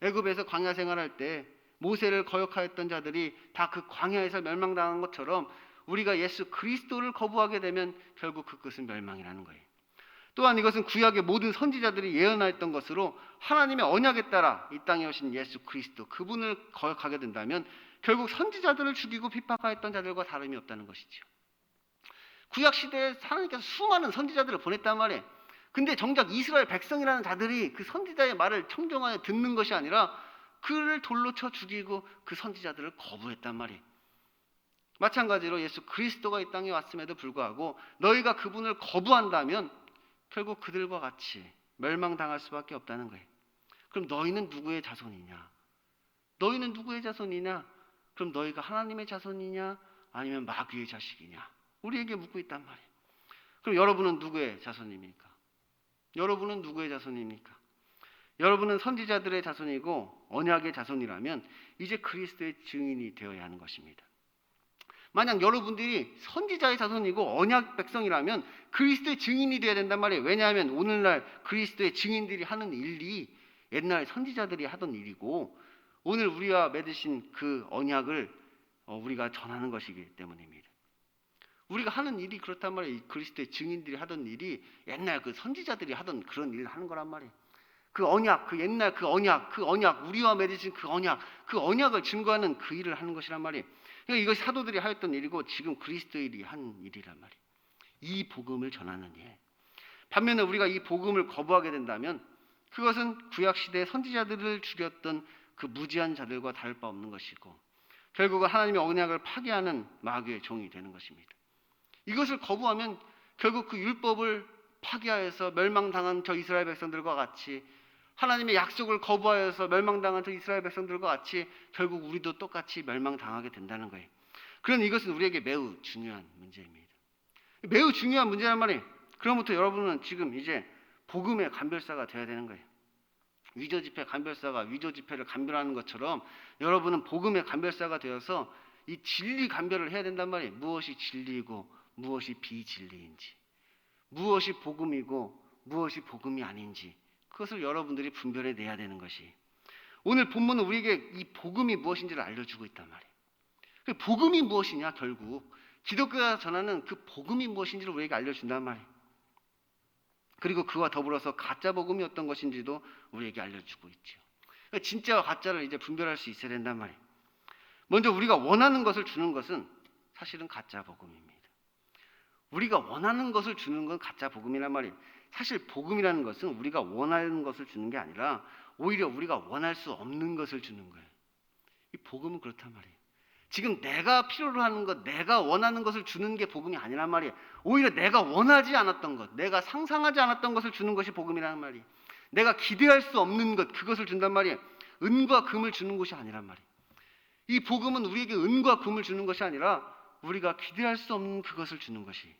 애굽에서 광야 생활할 때 모세를 거역하였던 자들이 다 그 광야에서 멸망당한 것처럼 우리가 예수 그리스도를 거부하게 되면 결국 그 끝은 멸망이라는 거예요. 또한 이것은 구약의 모든 선지자들이 예언하였던 것으로 하나님의 언약에 따라 이 땅에 오신 예수 그리스도 그분을 거역하게 된다면 결국 선지자들을 죽이고 핍박하였던 자들과 다름이 없다는 것이죠. 구약 시대에 하나님께서 수많은 선지자들을 보냈단 말이에요. 근데 정작 이스라엘 백성이라는 자들이 그 선지자의 말을 청종하여 듣는 것이 아니라 그를 돌로 쳐 죽이고 그 선지자들을 거부했단 말이에요. 마찬가지로 예수 그리스도가 이 땅에 왔음에도 불구하고 너희가 그분을 거부한다면 결국 그들과 같이 멸망당할 수밖에 없다는 거예요. 그럼 너희는 누구의 자손이냐? 너희는 누구의 자손이냐? 그럼 너희가 하나님의 자손이냐? 아니면 마귀의 자식이냐? 우리에게 묻고 있단 말이에요. 그럼 여러분은 누구의 자손입니까? 여러분은 누구의 자손입니까? 여러분은 선지자들의 자손이고 언약의 자손이라면 이제 그리스도의 증인이 되어야 하는 것입니다. 만약 여러분들이 선지자의 자손이고 언약 백성이라면 그리스도의 증인이 되어야 된단 말이에요. 왜냐하면 오늘날 그리스도의 증인들이 하는 일이 옛날 선지자들이 하던 일이고 오늘 우리와 맺으신 그 언약을 우리가 전하는 것이기 때문입니다. 우리가 하는 일이 그렇단 말이에요. 그리스도의 증인들이 하던 일이 옛날 그 선지자들이 하던 그런 일을 하는 거란 말이에요. 그 언약, 그 옛날 그 언약, 우리와 맺으신 그 언약을 증거하는 그 일을 하는 것이란 말이에요. 그러니까 이것이 사도들이 하였던 일이고 지금 그리스도인이 한 일이란 말이에요. 이 복음을 전하는 일. 반면에 우리가 이 복음을 거부하게 된다면 그것은 구약시대의 선지자들을 죽였던 그 무지한 자들과 다를 바 없는 것이고 결국은 하나님의 언약을 파괴하는 마귀의 종이 되는 것입니다. 이것을 거부하면 결국 그 율법을 파괴하여서 멸망당한 저 이스라엘 백성들과 같이 하나님의 약속을 거부하여서 멸망당한 저 이스라엘 백성들과 같이 결국 우리도 똑같이 멸망당하게 된다는 거예요. 그런데 이것은 우리에게 매우 중요한 문제입니다. 매우 중요한 문제란 말이에요. 그로부터 여러분은 지금 이제 복음의 간별사가 되어야 되는 거예요. 위조 지폐 간별사가 위조 지폐를 간별하는 것처럼 여러분은 복음의 간별사가 되어서 이 진리 간별을 해야 된단 말이에요. 무엇이 진리이고 무엇이 비진리인지, 무엇이 복음이고 무엇이 복음이 아닌지 그것을 여러분들이 분별해 내야 되는 것이 오늘 본문은 우리에게 이 복음이 무엇인지를 알려주고 있단 말이에요. 그 복음이 무엇이냐 결국 기독교가 전하는 그 복음이 무엇인지를 우리에게 알려준단 말이에요. 그리고 그와 더불어서 가짜 복음이 어떤 것인지도 우리에게 알려주고 있죠. 그러니까 진짜와 가짜를 이제 분별할 수 있어야 된단 말이에요. 먼저 우리가 원하는 것을 주는 것은 사실은 가짜 복음입니다. 우리가 원하는 것을 주는 건 가짜 복음이란 말이에요. 사실 복음이라는 것은 우리가 원하는 것을 주는 게 아니라 오히려 우리가 원할 수 없는 것을 주는 거예요. 이 복음은 그렇단 말이에요. 지금 내가 필요로 하는 것, 내가 원하는 것을 주는 게 복음이 아니란 말이에요. 오히려 내가 원하지 않았던 것, 내가 상상하지 않았던 것을 주는 것이 복음이라는 말이에요. 내가 기대할 수 없는 것, 그것을 준단 말이에요. 은과 금을 주는 것이 아니란 말이에요. 이 복음은 우리에게 은과 금을 주는 것이 아니라 우리가 기대할 수 없는 그것을 주는 것이.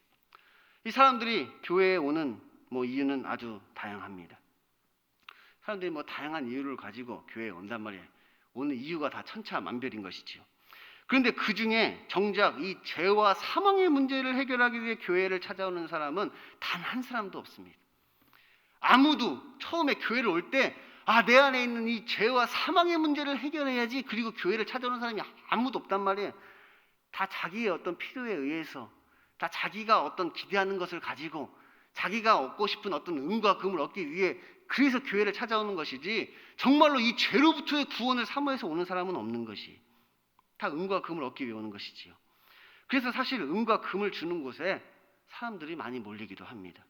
이 사람들이 교회에 오는 이유는 아주 다양합니다. 사람들이 다양한 이유를 가지고 교회에 온단 말이에요. 오는 이유가 다 천차만별인 것이지요. 그런데 그 중에 정작 이 죄와 사망의 문제를 해결하기 위해 교회를 찾아오는 사람은 단 한 사람도 없습니다. 아무도 처음에 교회를 올 때 내 안에 있는 이 죄와 사망의 문제를 해결해야지 그리고 교회를 찾아오는 사람이 아무도 없단 말이에요. 다 자기의 어떤 필요에 의해서 다 자기가 어떤 기대하는 것을 가지고 자기가 얻고 싶은 어떤 은과 금을 얻기 위해 그래서 교회를 찾아오는 것이지 정말로 이 죄로부터의 구원을 사모해서 오는 사람은 없는 것이 다 은과 금을 얻기 위해 오는 것이지요. 그래서 사실 은과 금을 주는 곳에 사람들이 많이 몰리기도 합니다.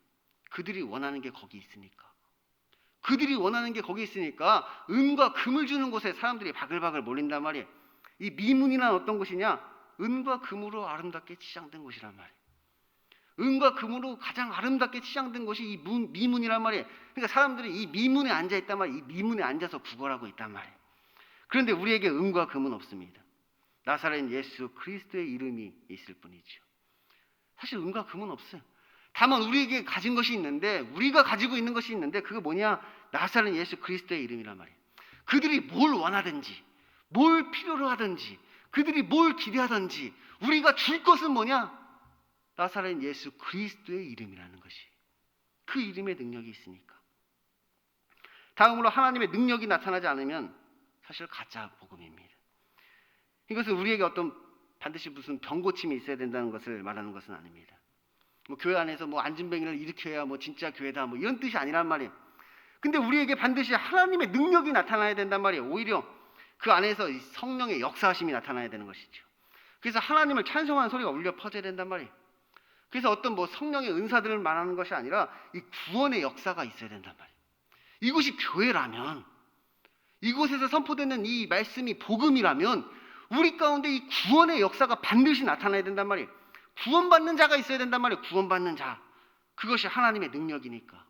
그들이 원하는 게 거기 있으니까. 그들이 원하는 게 거기 있으니까 은과 금을 주는 곳에 사람들이 바글바글 몰린단 말이에요. 이 미문이란 어떤 곳이냐? 은과 금으로 아름답게 치장된 곳이란 말이에요. 은과 금으로 가장 아름답게 치장된 곳이 이 미문이란 말이에요. 그러니까 사람들이 이 미문에 앉아 있단 말이에요. 이 미문에 앉아서 구걸하고 있단 말이에요. 그런데 우리에게 은과 금은 없습니다. 나사렛 예수 그리스도의 이름이 있을 뿐이죠. 사실 은과 금은 없어요. 다만 우리에게 가진 것이 있는데 우리가 가지고 있는 것이 있는데 그게 뭐냐? 나사렛 예수 그리스도의 이름이란 말이에요. 그들이 뭘 원하든지 뭘 필요로 하든지, 그들이 뭘 기대하든지 우리가 줄 것은 뭐냐? 나사렛 예수 그리스도의 이름이라는 것이. 그 이름의 능력이 있으니까. 다음으로 하나님의 능력이 나타나지 않으면 사실 가짜 복음입니다. 이것은 우리에게 어떤 반드시 무슨 병고침이 있어야 된다는 것을 말하는 것은 아닙니다. 뭐 교회 안에서 뭐 안진뱅이를 일으켜야 뭐 진짜 교회다 뭐 이런 뜻이 아니란 말이에요. 근데 우리에게 반드시 하나님의 능력이 나타나야 된단 말이에요. 오히려 그 안에서 이 성령의 역사하심이 나타나야 되는 것이죠. 그래서 하나님을 찬송하는 소리가 울려 퍼져야 된단 말이에요. 그래서 어떤 뭐 성령의 은사들을 말하는 것이 아니라 이 구원의 역사가 있어야 된단 말이에요. 이곳이 교회라면, 이곳에서 선포되는 이 말씀이 복음이라면 우리 가운데 이 구원의 역사가 반드시 나타나야 된단 말이에요. 구원받는 자가 있어야 된단 말이에요. 구원받는 자. 그것이 하나님의 능력이니까.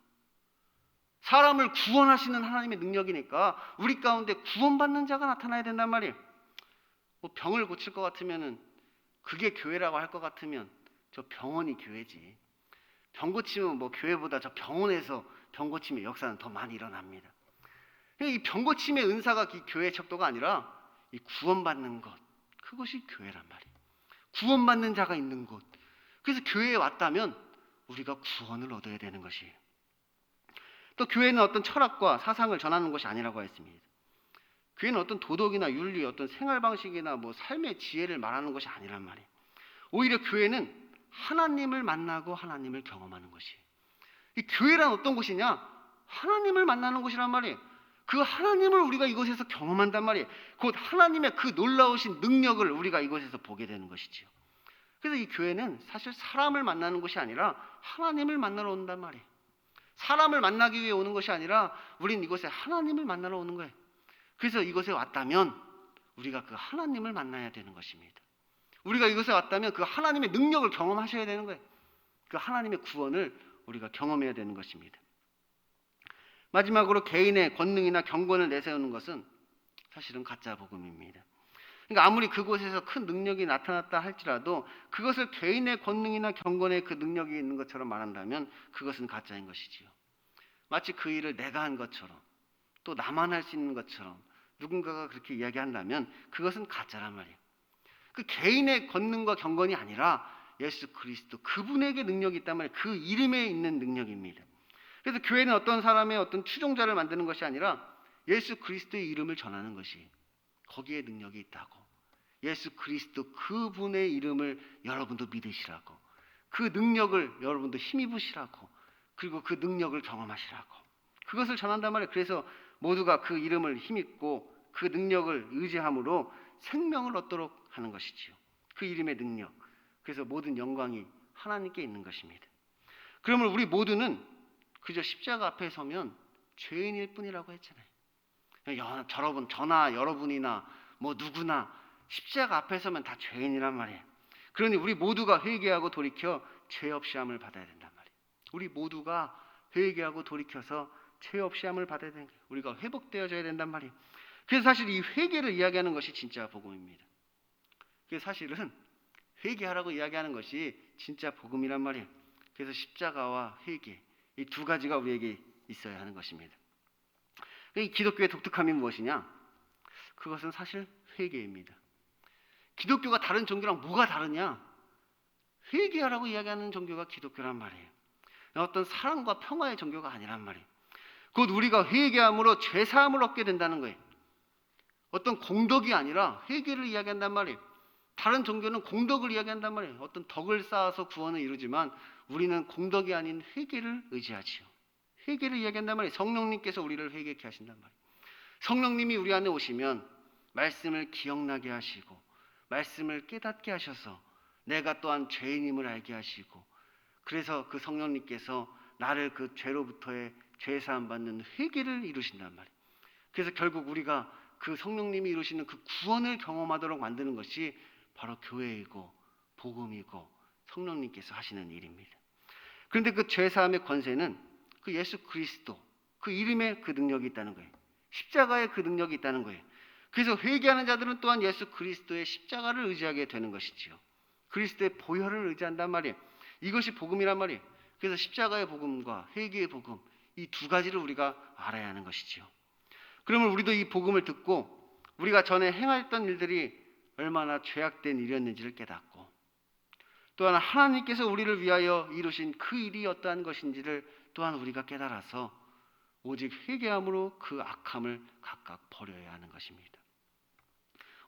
사람을 구원하시는 하나님의 능력이니까 우리 가운데 구원받는 자가 나타나야 된단 말이에요. 뭐 병을 고칠 것 같으면은 그게 교회라고 할 것 같으면 저 병원이 교회지. 병 고치면 뭐 교회보다 저 병원에서 병 고침의 역사는 더 많이 일어납니다. 이 병 고침의 은사가 이 교회의 척도가 아니라 이 구원받는 것, 그것이 교회란 말이에요. 구원받는 자가 있는 곳. 그래서 교회에 왔다면 우리가 구원을 얻어야 되는 것이에요. 또 교회는 어떤 철학과 사상을 전하는 것이 아니라고 했습니다. 교회는 어떤 도덕이나 윤리, 어떤 생활 방식이나 뭐 삶의 지혜를 말하는 것이 아니란 말이에요. 오히려 교회는 하나님을 만나고 하나님을 경험하는 것이에요. 이 교회란 어떤 곳이냐? 하나님을 만나는 곳이란 말이에요. 그 하나님을 우리가 이곳에서 경험한단 말이에요. 곧 하나님의 그 놀라우신 능력을 우리가 이곳에서 보게 되는 것이지요. 그래서 이 교회는 사실 사람을 만나는 곳이 아니라 하나님을 만나러 온단 말이에요. 사람을 만나기 위해 오는 것이 아니라 우린 이곳에 하나님을 만나러 오는 거예요. 그래서 이곳에 왔다면 우리가 그 하나님을 만나야 되는 것입니다. 우리가 이곳에 왔다면 그 하나님의 능력을 경험하셔야 되는 거예요. 그 하나님의 구원을 우리가 경험해야 되는 것입니다. 마지막으로 개인의 권능이나 경건을 내세우는 것은 사실은 가짜 복음입니다. 그러니까 아무리 그곳에서 큰 능력이 나타났다 할지라도 그것을 개인의 권능이나 경건의 그 능력이 있는 것처럼 말한다면 그것은 가짜인 것이지요. 마치 그 일을 내가 한 것처럼 또 나만 할 수 있는 것처럼 누군가가 그렇게 이야기한다면 그것은 가짜란 말이에요. 그 개인의 권능과 경건이 아니라 예수 그리스도 그분에게 능력이 있단 말이에요. 그 이름에 있는 능력입니다. 그래서 교회는 어떤 사람의 어떤 추종자를 만드는 것이 아니라 예수 그리스도의 이름을 전하는 것이 거기에 능력이 있다고. 예수 그리스도 그분의 이름을 여러분도 믿으시라고. 그 능력을 여러분도 힘입으시라고. 그리고 그 능력을 경험하시라고. 그것을 전한단 말이에요. 그래서 모두가 그 이름을 힘입고 그 능력을 의지함으로 생명을 얻도록 하는 것이지요. 그 이름의 능력. 그래서 모든 영광이 하나님께 있는 것입니다. 그러면 우리 모두는 그저 십자가 앞에 서면 죄인일 뿐이라고 했잖아요. 저나 여러분이나 뭐 누구나 십자가 앞에 서면 다 죄인이란 말이에요. 그러니 우리 모두가 회개하고 돌이켜 죄 없이 함을 받아야 된단 말이에요. 우리 모두가 회개하고 돌이켜서 죄 없이 함을 받아야 되는 거예요. 우리가 회복되어져야 된단 말이에요. 그래서 사실 이 회개를 이야기하는 것이 진짜 복음입니다. 그래서 사실은 회개하라고 이야기하는 것이 진짜 복음이란 말이에요. 그래서 십자가와 회개 이 두 가지가 우리에게 있어야 하는 것입니다. 이 기독교의 독특함이 무엇이냐? 그것은 사실 회개입니다. 기독교가 다른 종교랑 뭐가 다르냐? 회개하라고 이야기하는 종교가 기독교란 말이에요. 어떤 사랑과 평화의 종교가 아니란 말이에요. 곧 우리가 회개함으로 죄사함을 얻게 된다는 거예요. 어떤 공덕이 아니라 회개를 이야기한단 말이에요. 다른 종교는 공덕을 이야기한단 말이에요. 어떤 덕을 쌓아서 구원을 이루지만 우리는 공덕이 아닌 회개를 의지하지요. 회개를 이야기한단 말이에요. 성령님께서 우리를 회개케 하신단 말이에요. 성령님이 우리 안에 오시면 말씀을 기억나게 하시고 말씀을 깨닫게 하셔서 내가 또한 죄인임을 알게 하시고 그래서 그 성령님께서 나를 그 죄로부터의 죄사함 받는 회개를 이루신단 말이에요. 그래서 결국 우리가 그 성령님이 이루시는 그 구원을 경험하도록 만드는 것이 바로 교회이고 복음이고 성령님께서 하시는 일입니다. 그런데 그 죄사함의 권세는 그 예수 그리스도 그 이름에 그 능력이 있다는 거예요. 십자가에 그 능력이 있다는 거예요. 그래서 회개하는 자들은 또한 예수 그리스도의 십자가를 의지하게 되는 것이지요. 그리스도의 보혈을 의지한단 말이에요. 이것이 복음이란 말이에요. 그래서 십자가의 복음과 회개의 복음 이 두 가지를 우리가 알아야 하는 것이지요. 그러면 우리도 이 복음을 듣고 우리가 전에 행했던 일들이 얼마나 죄악된 일이었는지를 깨닫고, 또한 하나님께서 우리를 위하여 이루신 그 일이 어떠한 것인지를 또한 우리가 깨달아서 오직 회개함으로 그 악함을 각각 버려야 하는 것입니다.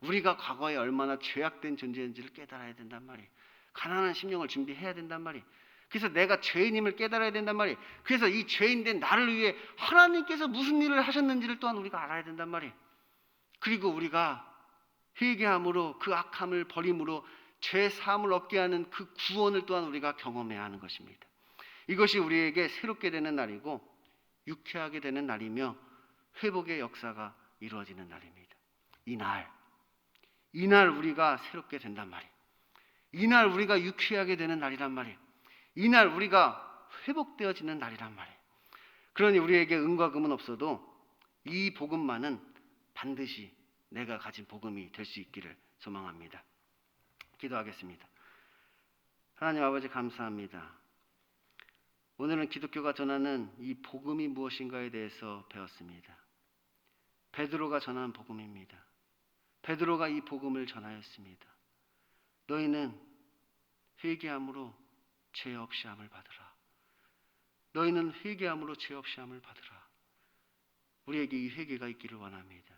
우리가 과거에 얼마나 죄악된 존재인지를 깨달아야 된단 말이에요. 가난한 심령을 준비해야 된단 말이에요. 그래서 내가 죄인임을 깨달아야 된단 말이에요. 그래서 이 죄인된 나를 위해 하나님께서 무슨 일을 하셨는지를 또한 우리가 알아야 된단 말이에요. 그리고 우리가 회개함으로 그 악함을 버림으로 죄 사함을 얻게 하는 그 구원을 또한 우리가 경험해야 하는 것입니다. 이것이 우리에게 새롭게 되는 날이고 유쾌하게 되는 날이며 회복의 역사가 이루어지는 날입니다. 이날 우리가 새롭게 된단 말이에요. 이날 우리가 유쾌하게 되는 날이란 말이에요. 이날 우리가 회복되어지는 날이란 말이에요. 그러니 우리에게 은과 금은 없어도 이 복음만은 반드시 내가 가진 복음이 될 수 있기를 소망합니다. 기도하겠습니다. 하나님 아버지, 감사합니다. 오늘은 기독교가 전하는 이 복음이 무엇인가에 대해서 배웠습니다. 베드로가 전한 복음입니다. 베드로가 이 복음을 전하였습니다. 너희는 회개함으로 죄 없이 함을 받으라. 너희는 회개함으로 죄 없이 함을 받으라. 우리에게 이 회개가 있기를 원합니다.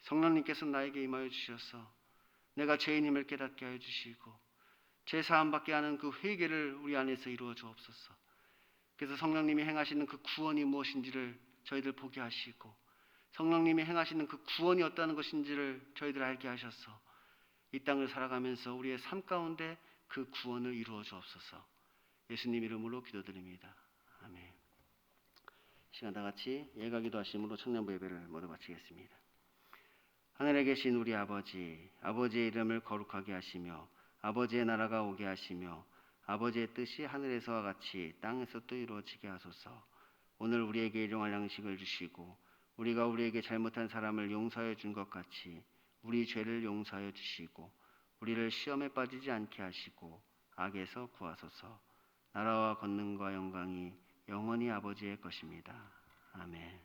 성령님께서 나에게 임하여 주셔서 내가 죄인임을 깨닫게 하여 주시고 죄 사함 받게 하는 그 회개를 우리 안에서 이루어 주옵소서. 그래서 성령님이 행하시는 그 구원이 무엇인지를 저희들 보게 하시고 성령님이 행하시는 그 구원이 어떠한 것인지를 저희들 알게 하셔서 이 땅을 살아가면서 우리의 삶 가운데 그 구원을 이루어 주옵소서. 예수님 이름으로 기도드립니다. 아멘. 시간 다 같이 예가 기도하심으로 청년부 예배를 모두 마치겠습니다. 하늘에 계신 우리 아버지, 아버지의 이름을 거룩하게 하시며 아버지의 나라가 오게 하시며 아버지의 뜻이 하늘에서와 같이 땅에서 또 이루어지게 하소서. 오늘 우리에게 일용할 양식을 주시고 우리가 우리에게 잘못한 사람을 용서하여 준 것 같이 우리 죄를 용서하여 주시고 우리를 시험에 빠지지 않게 하시고 악에서 구하소서. 나라와 권능과 영광이 영원히 아버지의 것입니다. 아멘.